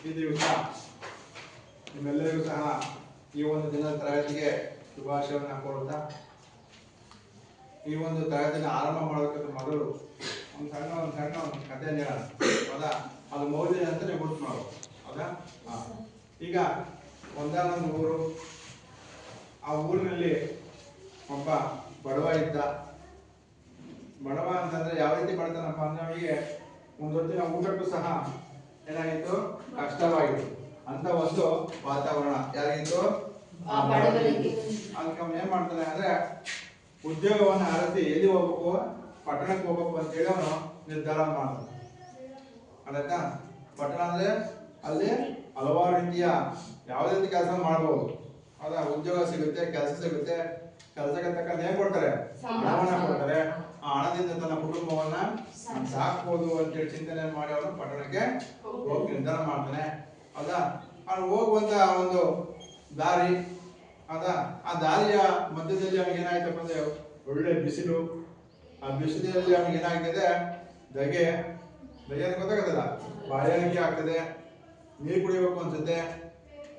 ಈ ದಿವಸ ನಿಮ್ಮೆಲ್ಲರಿಗೂ ಸಹ ಈ ಒಂದು ದಿನದ ತರಗತಿಗೆ ಶುಭಾಶಯವನ್ನು ಕೋರುತ್ತಾ, ಈ ಒಂದು ತರಗತಿನ ಆರಂಭ ಮಾಡೋದಕ್ಕಿಂತ ಮೊದಲು ಒಂದು ಸಣ್ಣ ಕಥೆಯನ್ನು ಹೇಳೋಣ. ಹೌದಾ? ಅದು ಮೌಲ್ಯ ಅಂತ ನೀವು ಗುರುತು ಮಾಡೋದು. ಹೌದಾ? ಈಗ ಒಂದಾನೊಂದು ಊರು. ಆ ಊರಿನಲ್ಲಿ ಒಬ್ಬ ಬಡವ ಇದ್ದ. ಬಡವ ಅಂತಂದ್ರೆ ಯಾವ ರೀತಿ ಬಡತನಪ್ಪ ಅಂದ್ರೆ ಅವನಿಗೆ ಒಂದು ಹೊತ್ತಿನ ಊಟಕ್ಕೂ ಸಹ ಏನಾಗಿತ್ತು, ಕಷ್ಟವಾಗಿತ್ತು. ಅಂತ ಒಂದು ವಾತಾವರಣ ಯಾರಿಗಿತ್ತು, ಅದಕ್ಕೆ ಅವನು ಏನ್ ಮಾಡ್ತಾನೆ ಅಂದ್ರೆ ಉದ್ಯೋಗವನ್ನು ಅರಸಿ ಎಲ್ಲಿ ಹೋಗ್ಬೇಕು, ಪಟ್ಟಣಕ್ಕೆ ಹೋಗ್ಬೇಕು ಅಂತೇಳಿ ಅವನು ನಿರ್ಧಾರ ಮಾಡ್ತಾನೆ. ಆಯ್ತಾ? ಪಟ್ಟಣ ಅಂದ್ರೆ ಅಲ್ಲಿ ಹಲವಾರು ರೀತಿಯ ಯಾವುದೇ ರೀತಿ ಕೆಲಸ ಮಾಡ್ಬೋದು. ಹೌದಾ? ಉದ್ಯೋಗ ಸಿಗುತ್ತೆ, ಕೆಲಸ ಸಿಗುತ್ತೆ, ಕೆಲಸಕ್ಕೆ ತಕ್ಕಂತೆ ಏನ್ ಕೊಡ್ತಾರೆ, ಹಣವನ್ನ ಕೊಡ್ತಾರೆ. ಆ ಹಣದಿಂದ ತನ್ನ ಕುಟುಂಬವನ್ನ ಸಾಕ್ಬೋದು ಅಂತೇಳಿ ಚಿಂತನೆ ಮಾಡಿ ಅವನು ಪಟ್ಟಣಕ್ಕೆ ಹೋಗಿ ನಿರ್ಧಾರ ಮಾಡ್ತಾನೆ. ಹೌದಾ? ಅವನು ಹೋಗುವಂತ ಒಂದು ದಾರಿ. ಹೌದಾ? ಆ ದಾರಿಯ ಮಧ್ಯದಲ್ಲಿ ಅವನಿಗೆ ಏನಾಯ್ತಪ್ಪ ಅಂದ್ರೆ ಒಳ್ಳೆ ಬಿಸಿಲು. ಆ ಬಿಸಿಲಲ್ಲಿ ಅವನಿಗೆ ಏನಾಗ್ತದೆ, ಧಗೆ ಗೊತ್ತಾಗತ್ತಲ್ಲ, ಬಾಯಾರಿಕೆ ಆಗ್ತದೆ, ನೀರು ಕುಡಿಬೇಕು ಅನ್ಸುತ್ತೆ,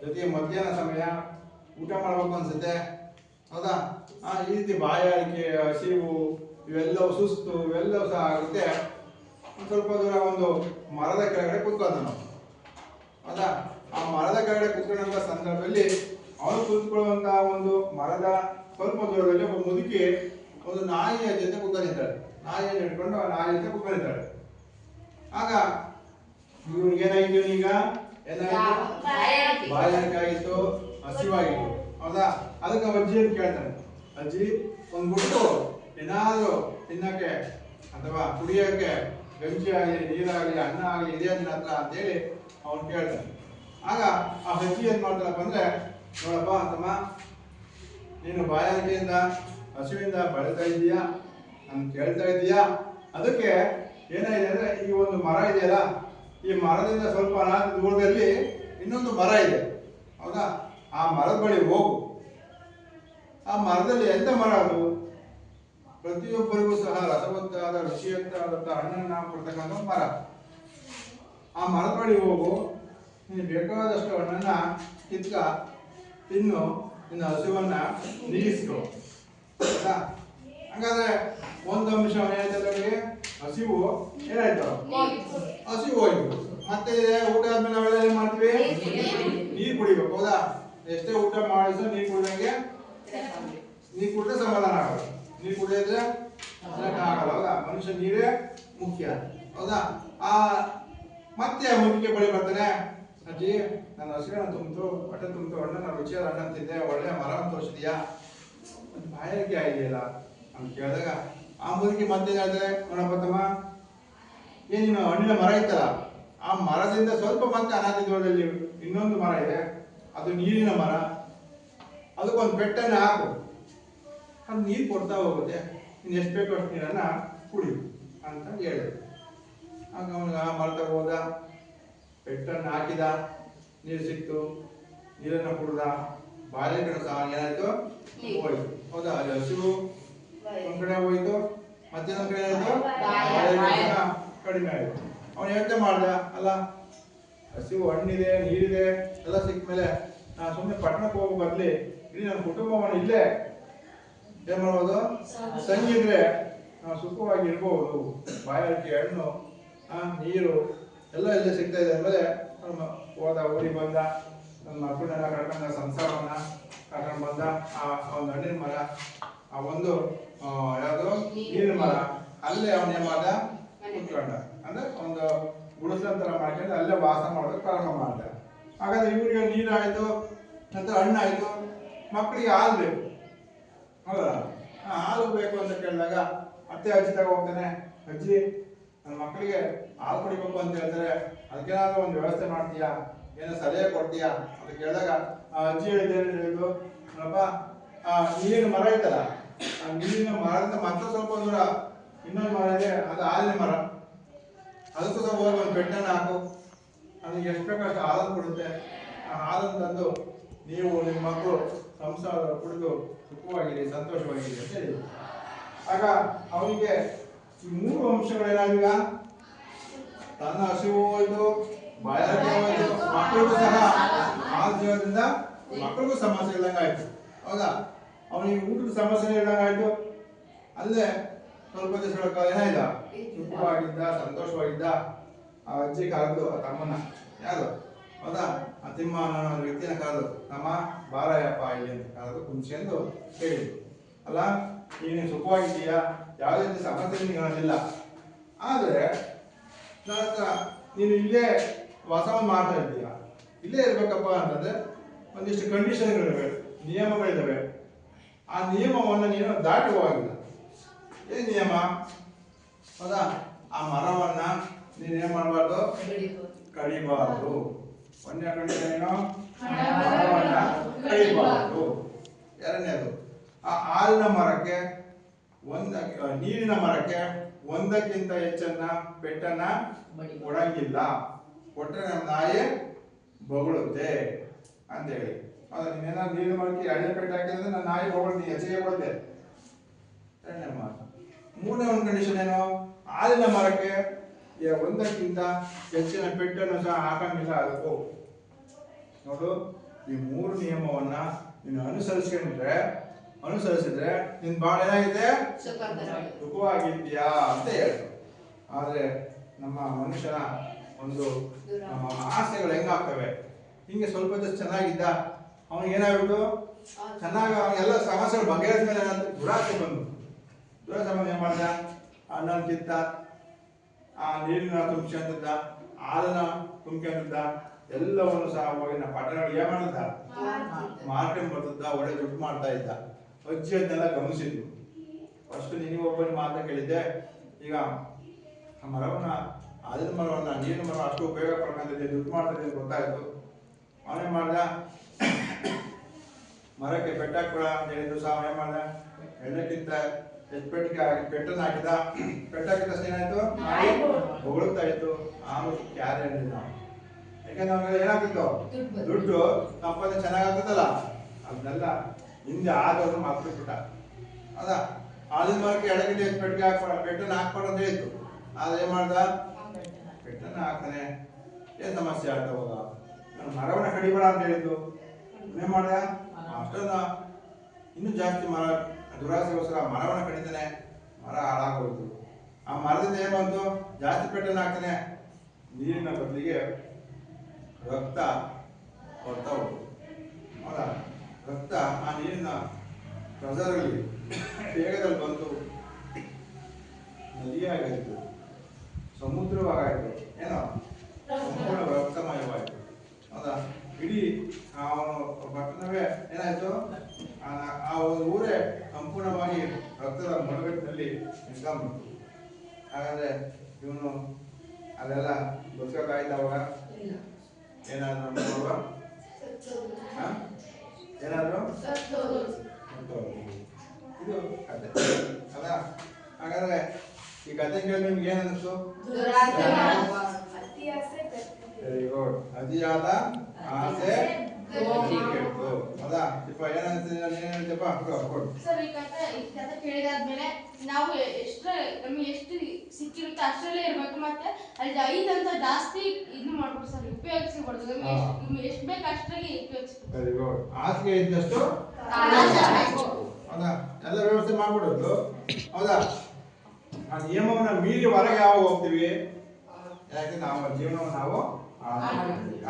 ಜೊತೆಗೆ ಮಧ್ಯಾಹ್ನ ಸಮಯ ಊಟ ಮಾಡ್ಬೇಕು ಅನ್ಸುತ್ತೆ. ಹೌದಾ? ಈ ರೀತಿ ಬಾಯಾರಿಕೆ, ಹಸಿವು, ಇವೆಲ್ಲವೂ ಸುಸ್ತು, ಇವೆಲ್ಲವೂ ಸಹ ಆಗುತ್ತೆ. ಸ್ವಲ್ಪ ದೂರ ಒಂದು ಮರದ ಕೆಳಗಡೆ ಕೂತ್ಕೊಂಡ ನಾವು. ಹೌದಾ? ಆ ಮರದ ಕೆಳಗಡೆ ಕೂತ್ಕೊಂಡಂತ ಸಂದರ್ಭದಲ್ಲಿ ಅವನು ಕೂತ್ಕೊಳ್ಳುವಂತಹ ಒಂದು ಮರದ ಸ್ವಲ್ಪ ದೂರದಲ್ಲಿ ಒಬ್ಬ ಮುದುಕಿ ಒಂದು ನಾಯಿಯ ಜೊತೆ ಕೂತ್ಕೊಂಡಿದ್ದಾಳೆ. ನಾಯಿಯನ್ನು ಹಿಡ್ಕೊಂಡು ಆ ನಾಯಿ ಜೊತೆ ಕೂತ್ಕೊಂಡಿದ್ದಾಳೆ. ಆಗ ಇವ್ರಿಗೆ ಏನಾಗಿತ್ತು, ಈಗ ಏನಾಗಿತ್ತು, ಬಾಯಾರಿಕೆ ಆಗಿತ್ತು, ಹಸಿವಾಗಿತ್ತು. ಹೌದಾ? ಅದಕ್ಕೆ ಅಜ್ಜಿ ಅಂತ ಕೇಳ್ತಾನೆ, ಅಜ್ಜಿ ಒಂದು ಗುಟ್ಟು ಏನಾದ್ರು ತಿನ್ನಕ್ಕೆ ಅಥವಾ ಕುಡಿಯೋಕೆ ಗಂಜಿ ಆಗಲಿ, ನೀರಾಗಲಿ, ಅನ್ನ ಆಗಲಿ ಇದೆ ನಿನ್ನ ಹತ್ರ ಅಂತೇಳಿ ಅವನು ಕೇಳ್ತಾನೆ. ಆಗ ಆ ಅಜ್ಜಿ ಏನ್ ಮಾಡ್ತಾರಪ್ಪ ಅಂದ್ರೆ, ನೋಡಪ್ಪ ತಮ್ಮ, ನೀನು ಬಾಯಾರಿಕೆಯಿಂದ ಹಸುವಿಂದ ಬಳಲ್ತಾ ಇದೀಯಾ, ನಾನು ಕೇಳ್ತಾ ಇದೀಯಾ, ಅದಕ್ಕೆ ಏನಾಗಿದೆ ಅಂದ್ರೆ ಈ ಒಂದು ಮರ ಇದೆಯಲ್ಲ, ಈ ಮರದಿಂದ ಸ್ವಲ್ಪ ದೂರದಲ್ಲಿ ಇನ್ನೊಂದು ಮರ ಇದೆ. ಹೌದಾ? ಆ ಮರದ ಬಳಿ ಹೋಗು. ಆ ಮರದಲ್ಲಿ ಎಂತ ಮರ ಅದು, ಪ್ರತಿಯೊಬ್ಬರಿಗೂ ಸಹ ರಸವತ್ತಾದ ರುಚಿಯಂತಾದಂತಹ ಹಣ್ಣನ್ನ ಕೊಡ್ತಕ್ಕಂಥ ಮರ. ಆ ಮರದ ಬಳಿ ಹೋಗು, ನೀನು ಬೇಕಾದಷ್ಟು ಹಣ್ಣನ್ನ ಕಿತ್ಕ ತಿನ್ನು, ನಿನ್ನ ಹಸುವನ್ನ ನೀಗಿಸ್ಕೊ. ಆಯ್ತಾ? ಹಾಗಾದ್ರೆ ಒಂದು ಅಂಶ ಏನಾಯ್ತದೆ, ಹಸಿವು ಏನಾಯ್ತು, ಹಸಿವು ಹೋಯ್ತು. ಮತ್ತೆ ಊಟ ಆದ್ಮೇಲೆ ನಾವೆಲ್ಲ ಏನ್ ಮಾಡ್ತೀವಿ, ನೀರು ಕುಡಿಬೇಕು. ಹೌದಾ? ಎಷ್ಟೇ ಊಟ ಮಾಡಿಸೋ ನೀರು ಕುಡಿದಂಗೆ, ನೀರು ಕುಡಿದ್ರೆ ಸಮಾಧಾನ ಆಗಲ್ಲ, ನೀರು ಕುಡಿಯೋದ್ರೆ ಆಗಲ್ಲ. ಹೌದಾ? ಮನುಷ್ಯ ನೀರೇ ಮುಖ್ಯ. ಹೌದಾ? ಮತ್ತೆ ಮುದುಕೆ ಬಳಿ ಬರ್ತಾನೆ, ಅಜ್ಜಿ ನನ್ನ ಹಸಿರನ್ನ ತುಂಬಿತು, ಹೊಟ್ಟೆ ತುಂಬಿತು, ಹಣ್ಣನ್ನ ರುಚಿಯಾದ ಹಣ್ಣು ತಿಂದೆ, ಒಳ್ಳೆ ಮರವನ್ನು ತೋರಿಸಿದ್ಯಾ, ಬಾಯಾರಿಕೆ ಆಗಿದೆಯಲ್ಲ ಅಂತ ಕೇಳಿದಾಗ ಆ ಮುದುಕಿ ಮತ್ತೆ ಹೇಳ್ತಾರೆ, ನೋಡಪ್ಪ ತಮ್ಮ, ಏನಿನ ಹಣ್ಣಿನ ಮರ ಇತ್ತಲ್ಲ, ಆ ಮರದಿಂದ ಸ್ವಲ್ಪ ಮತ್ತೆ ಅನಾದಿ ದೂರದಲ್ಲಿ ಇನ್ನೊಂದು ಮರ ಇದೆ, ಅದು ನೀರಿನ ಮರ, ಅದಕ್ಕೊಂದು ಪೆಟ್ಟನ್ನು ಹಾಕು, ಅದು ನೀರು ಕೊಡ್ತಾ ಹೋಗುತ್ತೆ, ನೀನು ಎಷ್ಟು ಬೇಕೋ ಅಷ್ಟು ನೀರನ್ನ ಕುಡಿ ಅಂತ ಹೇಳಿದೆ. ಆಗ ಅವನಿಗೆ ಆ ಮರದ ಹೋದ, ಪೆಟ್ಟನ್ನು ಹಾಕಿದ, ನೀರು ಸಿಕ್ತು, ನೀರನ್ನು ಕುಡ್ದ, ಬಾಯಾರಿಕೆ ಸಹ ಏನಾಯ್ತು, ಹೋಯ್ತು. ಹೌದಾ? ಅಲ್ಲಿ ಹಸಿವು ಒಂದ್ ಕಡೆ ಹೋಯ್ತು, ಮತ್ತೆ ಒಂದ್ ಕಡೆ ಆಯ್ತು, ಬಾಯಾರಿಕೆ ಸಹ ಕಡಿಮೆ ಆಯ್ತು. ಅವನು ಯೋಚನೆ ಮಾಡ್ದ, ಅಲ್ಲ ಹಸಿವು, ಹಣ್ಣಿದೆ, ನೀರಿದೆ, ಎಲ್ಲ ಸಿಕ್ಕ ಮೇಲೆ ನಾನು ಸುಮ್ಮನೆ ಪಟ್ಟಣಕ್ಕೆ ಹೋಗೋ ಬದಲಿ ಇಡೀ ನನ್ನ ಕುಟುಂಬವನ್ನು ಇಲ್ಲೇ ಏನ್ ಮಾಡ್ಬೋದು, ತಂಗಿದ್ರೆ ನಾವು ಸುಖವಾಗಿ ಇರ್ಬೋದು. ಬಾಯಾರಿಕೆ, ಹಣ್ಣು, ನೀರು ಎಲ್ಲ ಇಲ್ಲೇ ಸಿಗ್ತಾ ಇದೆ ಅಂದಮೇಲೆ ಹೋದ, ಊರಿಗೆ ಬಂದ, ನನ್ನ ಮಕ್ಕಳನ್ನೆಲ್ಲ ಕರ್ಕೊಂಡ, ಸಂಸಾರವನ್ನ ಕರ್ಕೊಂಡು ಬಂದ. ಆ ಒಂದು ಹಣ್ಣಿನ ಮರ, ಆ ಒಂದು ಯಾವುದು ನೀರಿನ ಮರ, ಅಲ್ಲೇ ಅವನೇನ್ ಮಾಡ್ದ, ಕೂತ್ಕೊಂಡ. ಅಂದ್ರೆ ಒಂದು ಗುಡಿಸಲಂತರ ಮಾಡ್ಕೊಂಡು ಅಲ್ಲೇ ವಾಸ ಮಾಡೋದಕ್ಕೆ ಪ್ರಾರಂಭ ಮಾಡ್ದ. ಹಾಗಾದ್ರೆ ಇವರಿಗೆ ನೀರಾಯ್ತು, ನಂತರ ಹಣ್ಣಾಯ್ತು, ಮಕ್ಕಳಿಗೆ ಹಾಲು ಬೇಕು. ಹೌದಾ? ಹಾಲು ಬೇಕು ಅಂತ ಕೇಳಿದಾಗ ಅತ್ತೆ ಅಜ್ಜಿ ತಗ ಹೋಗ್ತಾನೆ, ಅಜ್ಜಿ ನನ್ನ ಮಕ್ಕಳಿಗೆ ಹಾಲು ಕುಡಿಬೇಕು ಅಂತ ಹೇಳ್ತಾರೆ, ಅದಕ್ಕೇನಾದ್ರೂ ಒಂದು ವ್ಯವಸ್ಥೆ ಮಾಡ್ತೀಯಾ, ಏನೋ ಸಲಹೆ ಕೊಡ್ತೀಯಾ ಅಂತ ಕೇಳಿದಾಗ ಆ ಅಜ್ಜಿ ಹೇಳಿದ್ದು, ನೋಡಪ್ಪ, ನೀರಿನ ಮರ ಇತ್ತಲ್ಲ, ಆ ನೀರಿನ ಮರದಿಂದ ಮತ್ತೆ ಸ್ವಲ್ಪ ದೂರ ಇನ್ನೊಂದು ಮರ ಇದೆ, ಅದು ಹಾಲಿನ ಮರ, ಅದಕ್ಕೂ ಸ್ವಲ್ಪ ಹೋಗಿ ಒಂದು ಪೆಟ್ಟನ್ನು ಹಾಕು, ಅದಕ್ಕೆ ಎಷ್ಟು ಬೇಕಷ್ಟು ಹಾಲನ್ನು ಕೊಡುತ್ತೆ, ಆ ಹಾಲನ್ನು ತಂದು ನೀವು ನಿಮ್ಮ ಮಕ್ಕಳು ಸಂಸಾರ ಕುಡಿದು ಸುಖವಾಗಿರಿ, ಸಂತೋಷವಾಗಿರಿ ಅಂತ ಹೇಳಿ. ಆಗ ಅವನಿಗೆ ಈ ಮೂರು ಅಂಶಗಳೇನಾಗಿಲ್ಲ, ತನ್ನ ಹಸಿವು ಹೋಯ್ತು, ಬಾಯಾರಿಕೆ ಹೋಯ್ತು, ಮಕ್ಕಳಿಗೂ ಸಹ ಆ ಜೀವನದಿಂದ ಮಕ್ಕಳಿಗೂ ಸಮಸ್ಯೆ ಇಲ್ಲಂಗೆ ಆಯ್ತು. ಹೌದಾ? ಅವನಿಗೆ ಊಟದ ಸಮಸ್ಯೆ ಇಲ್ಲಂಗೆ ಆಯ್ತು. ಅಲ್ಲೇ ಸ್ವಲ್ಪ ದಿವಸ ಏನಾಯ್ತ, ಸುಖವಾಗಿದ್ದ, ಸಂತೋಷವಾಗಿದ್ದ. ಆ ಅಜ್ಜಿ ಕರೆದು ಆ ತಮ್ಮನ, ಯಾರು ಹೌದಾ, ಆ ತಿಮ್ಮ ಅನ್ನೋ ವ್ಯಕ್ತಿನ ಕರೆದು, ನಮ್ಮ ಬಾರಯ್ಯಪ್ಪ ಇಲ್ಲಿ ಅಂತ ಕರೆದು ಕುಂಚ್ಕೊಂಡು ಹೇಳಿದ್ರು, ಅಲ್ಲ ನೀನು ಸುಖವಾಗಿದ್ದೀಯಾ, ಯಾವುದೇ ರೀತಿ ಸಮಸ್ಯೆ ನಿನಗಿಲ್ಲ, ಆದರೆ ನನ್ನ ಹತ್ರ ನೀನು ಇಲ್ಲೇ ವಾಸವನ್ನು ಮಾಡ್ತಾ ಇದ್ದೀಯ, ಇಲ್ಲೇ ಇರ್ಬೇಕಪ್ಪ ಅಂತಂದ್ರೆ ಒಂದಿಷ್ಟು ಕಂಡೀಷನ್ಗಳಿವೆ, ನಿಯಮಗಳಿದ್ದಾವೆ. ಆ ನಿಯಮವನ್ನು ನೀನು ದಾಟಿ ಹೋಗಿಲ್ಲ. ಏನ್ ನಿಯಮ? ಹೌದಾ? ಆ ಮರವನ್ನ ನೀನೇನ್ ಮಾಡಬಾರ್ದು, ಕಡಿಬಾರ್ದು. ಒಂದನೇ ಕಂಡೀಷನ್ ಏನು? ಮರವನ್ನ ಕಡಿಬಾರ್ದು. ಎರಡನೇದು, ಆ ಹಾಲಿನ ಮರಕ್ಕೆ ನೀರಿನ ಮರಕ್ಕೆ ಒಂದಕ್ಕಿಂತ ಹೆಚ್ಚನ್ನ ಪೆಟ್ಟನ್ನ ಕೊಡಂಗಿಲ್ಲ, ಕೊಟ್ಟರೆ ನಮ್ಮ ನಾಯಿ ಬೊಗಳುತ್ತೆ ಅಂತ ಹೇಳಿ. ಹೌದಾ? ನೀನೇನಾದ್ರು ನೀರಿನ ಮರಕ್ಕೆ ಎಣ್ಣೆ ಪೆಟ್ಟು ಹಾಕಿದ್ರೆ ನನ್ನ ನಾಯಿ ಬೊಗಳುತ್ತೆ, ಹೆಚ್ಚಿಗೆ ಕೊಡುತ್ತೆ. ಎರಡನೇ ಮಾತು. ಮೂರನೇ ಒಂದು ಕಂಡೀಷನ್ ಏನು? ಹಾಲಿನ ಮರಕ್ಕೆ ಒಂದಕ್ಕಿಂತ ಹೆಚ್ಚಿನ ಪೆಟ್ಟನ್ನು ಸಹ ಹಾಕಂಗಿಲ್ಲ ಅದಕ್ಕೂ. ನೋಡು, ಈ ಮೂರು ನಿಯಮವನ್ನ ನೀನು ಅನುಸರಿಸಿದ್ರೆ ನಿನ್ ಬಾಳ ಏನಾಗಿದೆ, ಸುಖವಾಗಿದ್ಯಾ ಅಂತ ಹೇಳ್ತು. ಆದ್ರೆ ನಮ್ಮ ಮನುಷ್ಯನ ಒಂದು ಆಸೆಗಳು ಹೆಂಗಾಗ್ತವೆ, ಹಿಂಗೆ ಸ್ವಲ್ಪ ದಿವಸ ಚೆನ್ನಾಗಿದ್ದ, ಅವನಿಗೆ ಏನಾಗ್ಬಿಟ್ಟು ಚೆನ್ನಾಗಿ ಅವನಿಗೆಲ್ಲ ಸಮಸ್ಯೆಗಳು ಬಗೆಹರಿದ ಮೇಲೆ ದುರಾಸೆ ಬಂದು ಏನ್ ಮಾಡ್ದ, ಅನ್ನ ಕಿತ್ತ, ಆ ನೀರಿನ ತುಂಬಿಸಿದ, ಹಾಲನ್ನ ತುಂಬಿಸಿದ, ಎಲ್ಲವನ್ನು ಸಹ ಹೋಗಿನ ಪಟ್ಟಣಗಳು ಏನ್ ಮಾಡಿದ್ದ, ಮಾರ್ಕೆಟ್ ಬರ್ತಿದ್ದ, ಒಳ್ಳೆ ದುಡ್ಡು ಮಾಡ್ತಾ ಇದ್ದ. ಅಜ್ಜಿ ಅದನ್ನೆಲ್ಲ ಗಮನಿಸಿದ್ವು. ಫಸ್ಟ್ ನಿನಗೆ ಒಬ್ಬನ ಮಾತ ಕೇಳಿದ್ದೆ, ಈಗ ಆ ಮರವನ್ನ, ಹಾಲಿನ ಮರವನ್ನ, ನೀರಿನ ಮರ ಅಷ್ಟು ಉಪಯೋಗ ಪಡ್ಕೊಂಡಿದ್ದೆ, ದುಡ್ಡು ಮಾಡ್ತಿದ್ದೆ ಅಂತ ಗೊತ್ತಾಯ್ತು. ಅವನೇ ಮಾಡ್ದ, ಮರಕ್ಕೆ ಪೆಟ್ಟಾಕ್ಬಿಡ ಅಂತ ಹೇಳಿದ್ರು ಸಹ ಅವನೇ ಮಾಡ್ದ. ಎಣ್ಣೆಕ್ಕಿಂತ ಪೆಟ್ಟನ್ನು ಹಾಕಿದ. ಪೆಟ್ಟಾಕಿದ ತಕ್ಷಣ ಏನಾಯ್ತು, ಹೊಗಳುತ್ತಾ ಇತ್ತು. ಆಮೇಲೆ ಯಾರು ಹೇಳಿಲ್ಲ, ಯಾಕಂದ್ರೆ ಅವನಿಗೆ ಏನಾಗ್ತಿತ್ತು, ದುಡ್ಡು ಸಂಪಾದನೆ ಚೆನ್ನಾಗಾಗ್ತದಲ್ಲ, ಅದನ್ನೆಲ್ಲ ಹಿಂದೆ ಆದವ್ರನ್ನ ಮಾರ್ಬಿಟ್ಟ. ಹೌದಾ? ಹಾಲಿನ ಮರಕ್ಕೆ ಎಡಗಡೆ ಪೆಟ್ಟನ್ನು ಹಾಕ್ಬಾರ್ದು ಅಂತ ಹೇಳಿತ್ತು. ಆದ್ರೆ ಏನ್ ಮಾಡ್ದ, ಪೆಟ್ಟನ್ನು ಹಾಕ್ತಾನೆ. ಏನ್ ಸಮಸ್ಯೆ ಆಗ್ತಾ ಹೋಗ, ನಾನು ಮರವನ್ನ ಕಡಿಬೇಡ ಅಂತ ಹೇಳಿದ್ದು, ಏನ್ ಮಾಡ್ದ, ಅಷ್ಟೊಂದು ಇನ್ನೂ ಜಾಸ್ತಿ ಮರ ದುರಾಸೆಗೋಸ್ಕರ ಮರವನ್ನ ಕಡಿತಾನೆ. ಮರ ಹಾಳಾಗೋಯ್ತು. ಆ ಮರದಿಂದ ಏನ್ ಬಂತು, ಜಾಸ್ತಿ ಪೆಟ್ಟನ್ನು ಹಾಕ್ತಾನೆ. ನೀರಿನ ಬದಲಿಗೆ ರಕ್ತ ಬರ್ತಾ ಹೋಗ್ತು. ಹೌದಾ? ರಕ್ತ ಆ ನೀರಿನ ಪ್ರೆಸರಲ್ಲಿ ವೇಗದಲ್ಲಿ ಬಂತು, ನದಿಯಾಗಾಯ್ತು, ಸಮುದ್ರವಾಗಾಯ್ತು, ಏನೋ ಸಂಪೂರ್ಣ ರಕ್ತಮಯವಾಯಿತು. ಹೌದಾ? ಇಡೀ ಪಟ್ಟಣವೇ ಏನಾಯ್ತು, ಆ ಒಂದು ಊರೇ ಸಂಪೂರ್ಣವಾಗಿ ರಕ್ತದ ಮಡುಗಟ್ಟಿನಲ್ಲಿ ನಿಂತ್ಕೊಂಡ್ಬಿಡ್ತು. ಹಾಗಾದ್ರೆ ಇವನು ಅಲ್ಲೆಲ್ಲ ಬದುಕಕ್ಕಾಯ್ತವಾಗ? ಏನಾದ್ರು ನೋಡುವ, ಏನಾದ್ರು ಇದು ಕತೆ ಅಲ್ಲ. ಹಾಗಾದ್ರೆ ಈ ಕತೆ ಕೇಳಿ ನಿಮ್ಗೆ ಏನ್ ಅನಿಸ್ತು? Very good. ಅತಿಯಾದ ಆಸೆ ಕೆಟ್ಟು. ಹೌದಾ? ಇಪ್ಪ ಏನ್ ಅನ್ಸಿಲ್ಲ, ನೀನ್ ಹೇಳ್ತೀಯಪ್ಪ? ಕೊಡು. ಸರ್, ಈ ಕತೆ ಕೇಳಿದಾದ್ಮೇಲೆ ನಾವು ನಮ್ಗೆ ಎಷ್ಟು ಸಿಕ್ಕಿರುತ್ತೆ ಅಷ್ಟರಲ್ಲೇ ಇರ್ಬೇಕು. ಮತ್ತೆ ಅಲ್ಲಿ 5 ಅಂತ ಜಾಸ್ತಿ ಇದು ಮಾಡ್ಬೋದು ಸರ್, ಉಪಯೋಗಿಸಬಾರ್ದು. ನಮ್ಗೆ ಎಷ್ಟು ಬೇಕು ಅಷ್ಟರಲ್ಲಿ ಉಪಯೋಗಿಸ್ಬೇಕು. Very good. ಹಾಸಿಗೆ ಇದ್ದಷ್ಟು ಹೌದಾ? ಎಲ್ಲ ವ್ಯವಸ್ಥೆ ಮಾಡ್ಬಿಡೋದು. ಹೌದಾ? ಆ ನಿಯಮವನ್ನ ಮೀರಿ ಹೊರಗೆ ಯಾವಾಗ ಹೋಗ್ತೀವಿ, ಯಾಕೆ ನಾವು ಜೀವನವನ್ನು ನಾವು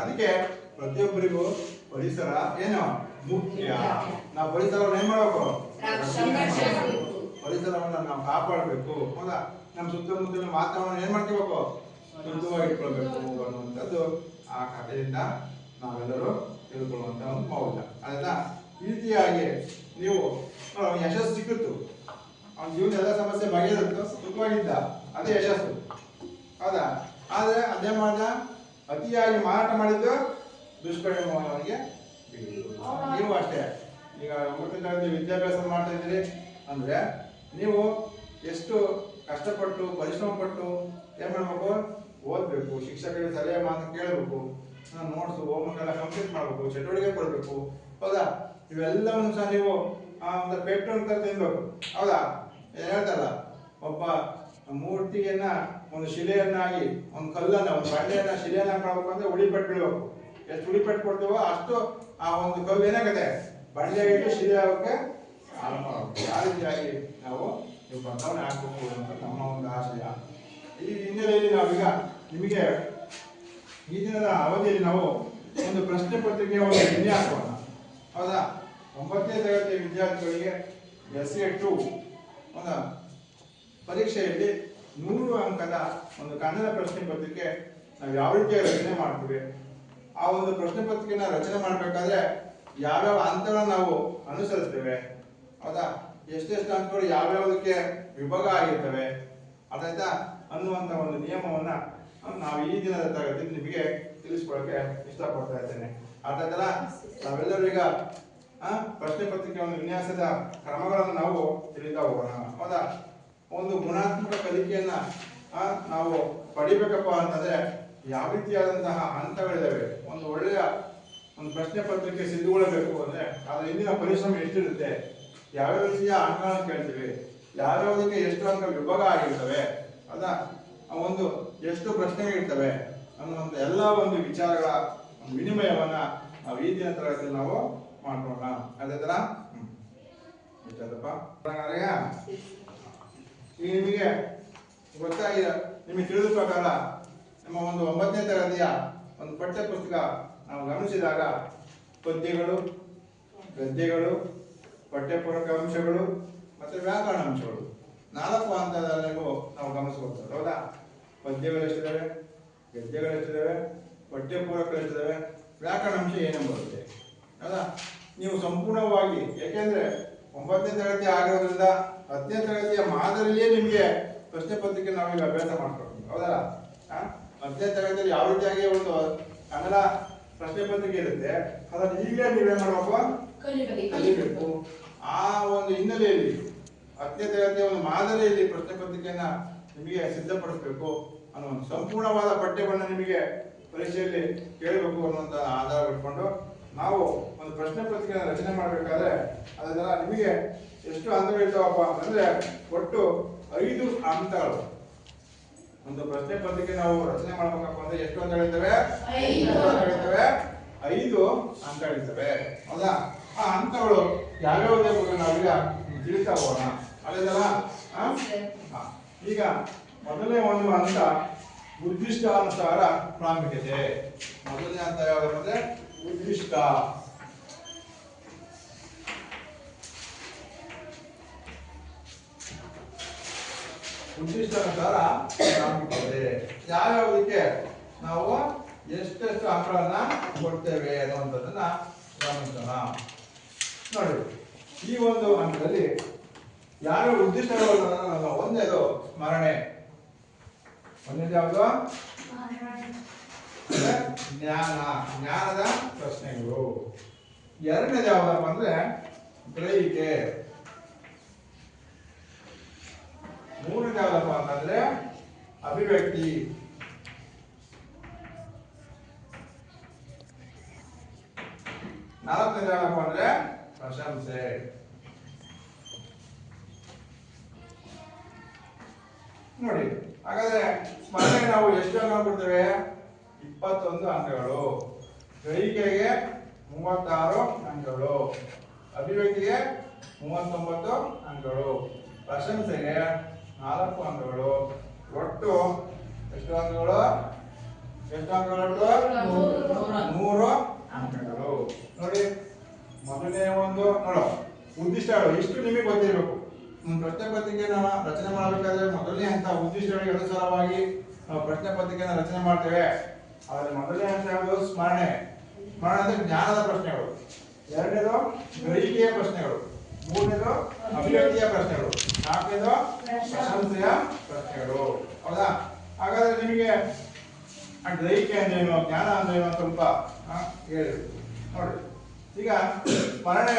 ಅದಕ್ಕೆ ಪ್ರತಿಯೊಬ್ಬರಿಗೂ ಪರಿಸರ ಏನು ಮುಖ್ಯ. ನಾವು ಪರಿಸರವನ್ನು ಏನ್ ಮಾಡಬೇಕು, ಪರಿಸರವನ್ನು ನಾವು ಕಾಪಾಡಬೇಕು. ಹೌದಾ? ನಮ್ಮ ಸುತ್ತಮುತ್ತಲಿನ ವಾತಾವರಣ ಏನ್ ಮಾಡ್ಕೋಬೇಕು, ಶುದ್ಧವಾಗಿ ಇಟ್ಕೊಳ್ಬೇಕು ಅನ್ನುವಂಥದ್ದು ಆ ಕಥೆಯಿಂದ ನಾವೆಲ್ಲರೂ ತಿಳ್ಕೊಳ್ಳುವಂತ ಒಂದು ಮೌಲ್ಯ. ಅದನ್ನ ಈ ರೀತಿಯಾಗಿ ನೀವು ಯಶಸ್ಸು ಸಿಕ್ಕಿತ್ತು, ಅವನ ಜೀವನ ಎಲ್ಲ ಸಮಸ್ಯೆ ಬಗೆಹರಿತು, ಸುಖವಾಗಿದ್ದ, ಅದೇ ಯಶಸ್ಸು. ಹೌದಾ? ಆದ್ರೆ ಅದೇ ಮಾಡ್ದ, ಅತಿಯಾಗಿ ಮಾರಾಟ ಮಾಡಿದ್ದು ದುಷ್ಪರಿಣಾಮ ಅವನಿಗೆ. ನೀವು ಅಷ್ಟೇ, ಈಗ 9ನೇ ತರಗತಿ ವಿದ್ಯಾಭ್ಯಾಸ ಮಾಡ್ತಾ ಇದ್ದೀರಿ ಅಂದ್ರೆ ನೀವು ಎಷ್ಟು ಕಷ್ಟಪಟ್ಟು ಪರಿಶ್ರಮ ಪಟ್ಟು ಏನ್ ಮಾಡ್ಬೇಕು, ಓದ್ಬೇಕು, ಶಿಕ್ಷಕರಿಗೆ ಸರಿಯಾಗಿ ಮಾತು ಕೇಳಬೇಕು, ನೋಟ್ಸ್ ಹೋಮ್ವರ್ಕ್ ಎಲ್ಲ ಕಂಪ್ಲೀಟ್ ಮಾಡ್ಬೇಕು, ಚಟುವಟಿಕೆ ಕೊಡ್ಬೇಕು. ಹೌದಾ? ಇವೆಲ್ಲವನ್ನು ಸಹ ನೀವು ಒಂದು ಪೆಟ್ಟು ಅಂತ ತಿನ್ಬೇಕು. ಹೌದಾ? ಹೇಳ್ತಾರಲ್ಲ, ಒಬ್ಬ ಮೂರ್ತಿಯನ್ನ ಒಂದು ಶಿಲೆಯನ್ನಾಗಿ, ಒಂದು ಕಲ್ಲನ್ನ, ಒಂದು ಬಂಡೆಯನ್ನ ಶಿಲೆಯನ್ನ ಮಾಡ್ಬೇಕು ಅಂದ್ರೆ ಉಳಿಪಟ್ಟು ಬೀಳ್ಬೇಕು. ಎಷ್ಟು ಉಳಿಪೆಟ್ಟು ಕೊಡ್ತೀವೋ ಅಷ್ಟು ಆ ಒಂದು ಕಲ್ಲು ಏನಾಗತ್ತೆ ಬಂಡೆಯಾಗಿಟ್ಟು ಶಿಲೆ ಆಗೋಕ್ಕೆ ಆರಂಭ ಆಗುತ್ತೆ. ಆ ರೀತಿಯಾಗಿ ನಾವು ನೀವು ಬದಲಾವಣೆ ಆಗ್ಬೇಕು ಅಂತ ನಮ್ಮ ಒಂದು ಆಶಯ. ಈ ಹಿನ್ನೆಲೆಯಲ್ಲಿ ನಾವೀಗ ನಿಮಗೆ ಈ ದಿನದ ಅವಧಿಯಲ್ಲಿ ನಾವು ಒಂದು ಪ್ರಶ್ನೆ ಪತ್ರಿಕೆಯ ಒಂದು ವಿನ್ಯಾಸವನ್ನು, ಹೌದಾ, 9ನೇ ತರಗತಿಯ ವಿದ್ಯಾರ್ಥಿಗಳಿಗೆ SA2 ಒಂದು ಪರೀಕ್ಷೆಯಲ್ಲಿ 100 ಅಂಕದ ಒಂದು ಕನ್ನಡ ಪ್ರಶ್ನೆ ಪತ್ರಿಕೆ ನಾವು ಯಾವ ರೀತಿಯ ರಚನೆ ಮಾಡ್ತೀವಿ, ಆ ಒಂದು ಪ್ರಶ್ನೆ ಪತ್ರಿಕೆನ ರಚನೆ ಮಾಡಬೇಕಾದ್ರೆ ಯಾವ್ಯಾವ ಹಂತಗಳನ್ನ ನಾವು ಅನುಸರಿಸ್ತೇವೆ, ಹೌದಾ, ಎಷ್ಟೆಷ್ಟು ಹಂತಗಳು ಯಾವ್ಯಾವುದಕ್ಕೆ ವಿಭಾಗ ಆಗಿರ್ತವೆ ಅದಾಯ್ತಾ ಅನ್ನುವಂಥ ಒಂದು ನಿಯಮವನ್ನ ನಾವು ಈ ದಿನದ ತರಗತಿ ನಿಮಗೆ ತಿಳಿಸ್ಕೊಳಕ್ಕೆ ಇಷ್ಟಪಡ್ತಾ ಇದ್ದೇನೆ. ಅದಾಯ್ತಲ್ಲ, ನಾವೆಲ್ಲರೂ ಈಗ ಪ್ರಶ್ನೆ ಪತ್ರಿಕೆ ಒಂದು ವಿನ್ಯಾಸದ ಕ್ರಮಗಳನ್ನು ನಾವು ತಿಳಿತಾ ಹೋಗೋಣ. ಹೌದಾ, ಒಂದು ಗುಣಾತ್ಮಕ ಕಲಿಕೆಯನ್ನ ನಾವು ಪಡಿಬೇಕಪ್ಪ ಅಂತಂದ್ರೆ ಯಾವ ರೀತಿಯಾದಂತಹ ಹಂತಗಳಿದಾವೆ, ಒಂದು ಒಳ್ಳೆಯ ಒಂದು ಪ್ರಶ್ನೆ ಪತ್ರಿಕೆ ಸಿದ್ಧಗೊಳ್ಳಬೇಕು ಅಂದ್ರೆ ಅದರ ಹಿಂದಿನ ಪರಿಶ್ರಮ ಎಷ್ಟಿರುತ್ತೆ, ಯಾವ್ಯಾವ ರೀತಿಯ ಅಂಕಗಳನ್ನು ಕೇಳ್ತೀವಿ, ಯಾವ್ಯಾವುದಕ್ಕೆ ಎಷ್ಟು ಅಂಕ ವಿಭಾಗ ಆಗಿರ್ತವೆ, ಹೌದಾ, ಒಂದು ಎಷ್ಟು ಪ್ರಶ್ನೆಗಳಿರ್ತವೆ ಅನ್ನುವಂಥ ಎಲ್ಲ ಒಂದು ವಿಚಾರಗಳ ಒಂದು ವಿನಿಮಯವನ್ನ ನಾವು ಈ ದಿನ ತರಗತಿಯಲ್ಲಿ ನಾವು ಮಾಡ್ಕೊಳ್ಳೋಣ. ಅದೇ ತರ ಈಗ ನಿಮಗೆ ಗೊತ್ತಾಗಿದೆ, ನಿಮಗೆ ತಿಳಿದ ಪ್ರಕಾರ ನಮ್ಮ ಒಂದು 9ನೇ ತರಗತಿಯ ಒಂದು ಪಠ್ಯ ಪುಸ್ತಕ ನಾವು ಗಮನಿಸಿದಾಗ ಪದ್ಯಗಳು, ಗದ್ಯಗಳು, ಪಠ್ಯಪೂರಕ ಅಂಶಗಳು ಮತ್ತೆ ವ್ಯಾಕರಣ ಅಂಶಗಳು 4 ಹಂತದಲ್ಲಿ ನಾವು ಗಮನಿಸಬಹುದು. ಹೌದಾ, ಪದ್ಯಗಳು ಎಷ್ಟಿದಾವೆ, ಗದ್ಯಗಳು ಎಷ್ಟಿದಾವೆ, ಪಠ್ಯಪೂರಕಗಳು ಎಷ್ಟಿದಾವೆ, ವ್ಯಾಕರಣ ಅಂಶ ಏನೇನು ಬರುತ್ತೆ, ಹೌದಾ. ನೀವು ಸಂಪೂರ್ಣವಾಗಿ, ಯಾಕೆಂದ್ರೆ 9ನೇ ತರಗತಿ ಆಗಿರೋದ್ರಿಂದ 10ನೇ ತರಗತಿಯ ಮಾದರಿಯೇ ನಿಮಗೆ ಪ್ರಶ್ನೆ ಪತ್ರಿಕೆ ನಾವೀಗ ಅಭ್ಯಾಸ ಮಾಡ್ಕೊಳ್ತೀವಿ, ಹೌದಲ್ಲ. 10ನೇ ತರಗತಿಯಲ್ಲಿ ಯಾವ ರೀತಿಯಾಗಿ ಒಂದು ಕನ್ನಡ ಪ್ರಶ್ನೆ ಪತ್ರಿಕೆ ಇರುತ್ತೆ ಅದನ್ನು ಈಗಲೇ ನೀವೇ ಮಾಡಬೇಕು, ಕಲಿಬೇಕು. ಆ ಒಂದು ಹಿನ್ನೆಲೆಯಲ್ಲಿ 10ನೇ ತರಗತಿಯ ಒಂದು ಮಾದರಿಯಲ್ಲಿ ಪ್ರಶ್ನೆ ಪತ್ರಿಕೆಯನ್ನ ನಿಮಗೆ ಸಿದ್ಧಪಡಿಸಬೇಕು ಅನ್ನೋ ಒಂದು ಸಂಪೂರ್ಣವಾದ ಪಠ್ಯವನ್ನು ನಿಮಗೆ ಪರೀಕ್ಷೆಯಲ್ಲಿ ಕೇಳಬೇಕು ಅನ್ನುವಂಥ ಆಧಾರ ಇಟ್ಕೊಂಡು ನಾವು ಒಂದು ಪ್ರಶ್ನೆ ಪತ್ರಿಕೆಯನ್ನು ರಚನೆ ಮಾಡಬೇಕಾದ್ರೆ ಅದರ ನಿಮಗೆ ಎಷ್ಟು ಹಂತಗಳಿರ್ತಾವಪ್ಪ ಅಂತಂದ್ರೆ ಒಟ್ಟು 5 ಹಂತಗಳು. ಒಂದು ಪ್ರಶ್ನೆ ಪತ್ರಿಕೆ ನಾವು ರಚನೆ ಮಾಡಬೇಕಪ್ಪ ಅಂದ್ರೆ ಎಷ್ಟು ಹಂತಗಳಿರ್ತವೆ, 5 ಹಂತಗಳಿರ್ತವೆ, ಹೌದಾ. ಆ ಹಂತಗಳು ಯಾವ್ಯಾವುದೇ ಬಗ್ಗೆ ನಾವೀಗ ತಿಳಿತಾ ಹೋಗೋಣ. ಅದೇದಲ್ಲ, ಈಗ ಮೊದಲನೇ ಒಂದು ಹಂತ ಉದ್ದಿಷ್ಟಾನುಸಾರ ಪ್ರಾಮುಖ್ಯತೆ. ಮೊದಲನೇ ಹಂತ ಯಾವ್ದಪ್ಪ ಅಂದ್ರೆ ಉದ್ದಿಷ್ಟ. ಉದ್ದಿಷ್ಟಾನುಸಾರ ಪ್ರಾಮುಖ್ಯತೆ ಯಾವ್ಯಾವುದಕ್ಕೆ ನಾವು ಎಷ್ಟೆಷ್ಟು ಅಂಕಗಳನ್ನ ಕೊಡ್ತೇವೆ ಅನ್ನುವಂಥದ್ದನ್ನ ಗಮನಿಸೋಣ. ನೋಡಿ, ಈ ಒಂದು ಹಂತದಲ್ಲಿ ಯಾವ್ಯಾವ ಉದ್ದಿಷ್ಟಗಳನ್ನು, ಒಂದೇದು ಸ್ಮರಣೆ, ಒಂದೇದು ಯಾವುದು ಜ್ಞಾನ, ಜ್ಞಾನದ ಪ್ರಶ್ನೆಗಳು. ಎರಡನೇದು ಯಾವ್ದಪ್ಪ ಅಂದ್ರೆ ಗ್ರಹಿಕೆ. ಮೂರನೇದು ಯಾವ್ದಪ್ಪ ಅಂತಂದ್ರೆ ಅಭಿವ್ಯಕ್ತಿ. ನಾಲ್ಕನೇದು ಯಾವ್ದಪ್ಪ ಅಂದ್ರೆ ಪ್ರಶಂಸೆ. ನೋಡಿ, ಹಾಗಾದ್ರೆ ಸ್ಮರಣೆಗೆ ನಾವು ಎಷ್ಟು ಅಂಕ ಕೊಡ್ತೇವೆ, 21 ಅಂಕಗಳು. ಗ್ರಹಿಕೆಗೆ 36 ಅಂಕಗಳು. ಅಭಿವ್ಯಕ್ತಿಗೆ 39 ಅಂಕಗಳು. ಪ್ರಶಂಸೆಗೆ 4 ಅಂಕಗಳು. ಒಟ್ಟು ಎಷ್ಟು ಅಂಕಗಳು, ಎಷ್ಟು ಅಂಕಗಳು, 100 ಅಂಕಗಳು. ನೋಡಿ, ಮೊದಲನೇ ಒಂದು ನೋಡು ಉದ್ದಿಷ್ಟಗಳು ಇಷ್ಟು ನಿಮಗೆ ಗೊತ್ತಿರಬೇಕು. ಪ್ರಶ್ನೆ ಪತ್ರಿಕೆನ ರಚನೆ ಮಾಡಬೇಕಾದ್ರೆ ಮೊದಲನೇ ಹಂತ ಉದ್ದಿಷ್ಟಗಳಿಗೆ ಅನುಸಾರವಾಗಿ ನಾವು ಪ್ರಶ್ನೆ ಪತ್ರಿಕೆನ ರಚನೆ ಮಾಡ್ತೇವೆ. ಅದರಲ್ಲಿ ಮೊದಲನೇ ಹಂತ ಯಾವುದು, ಸ್ಮರಣೆ. ಸ್ಮರಣೆ ಅಂದ್ರೆ ಜ್ಞಾನದ ಪ್ರಶ್ನೆಗಳು. ಎರಡನೇದು ಗ್ರಹಿಕೆಯ ಪ್ರಶ್ನೆಗಳು. ಮೂರನೇದು ಅಭಿವ್ಯಕ್ತಿಯ ಪ್ರಶ್ನೆಗಳು. ನಾಲ್ಕನೇದು ಪ್ರಶಂಸೆಯ ಪ್ರಶ್ನೆಗಳು, ಹೌದಾ. ಹಾಗಾದ್ರೆ ನಿಮಗೆ ಗ್ರಹಿಕೆ ಅಂದ್ರೇನು, ಜ್ಞಾನ ಅಂದ್ರೇನು ಸ್ವಲ್ಪ ಹೇಳಿ ನೋಡಿ. ಈಗ ಸ್ಮರಣೆ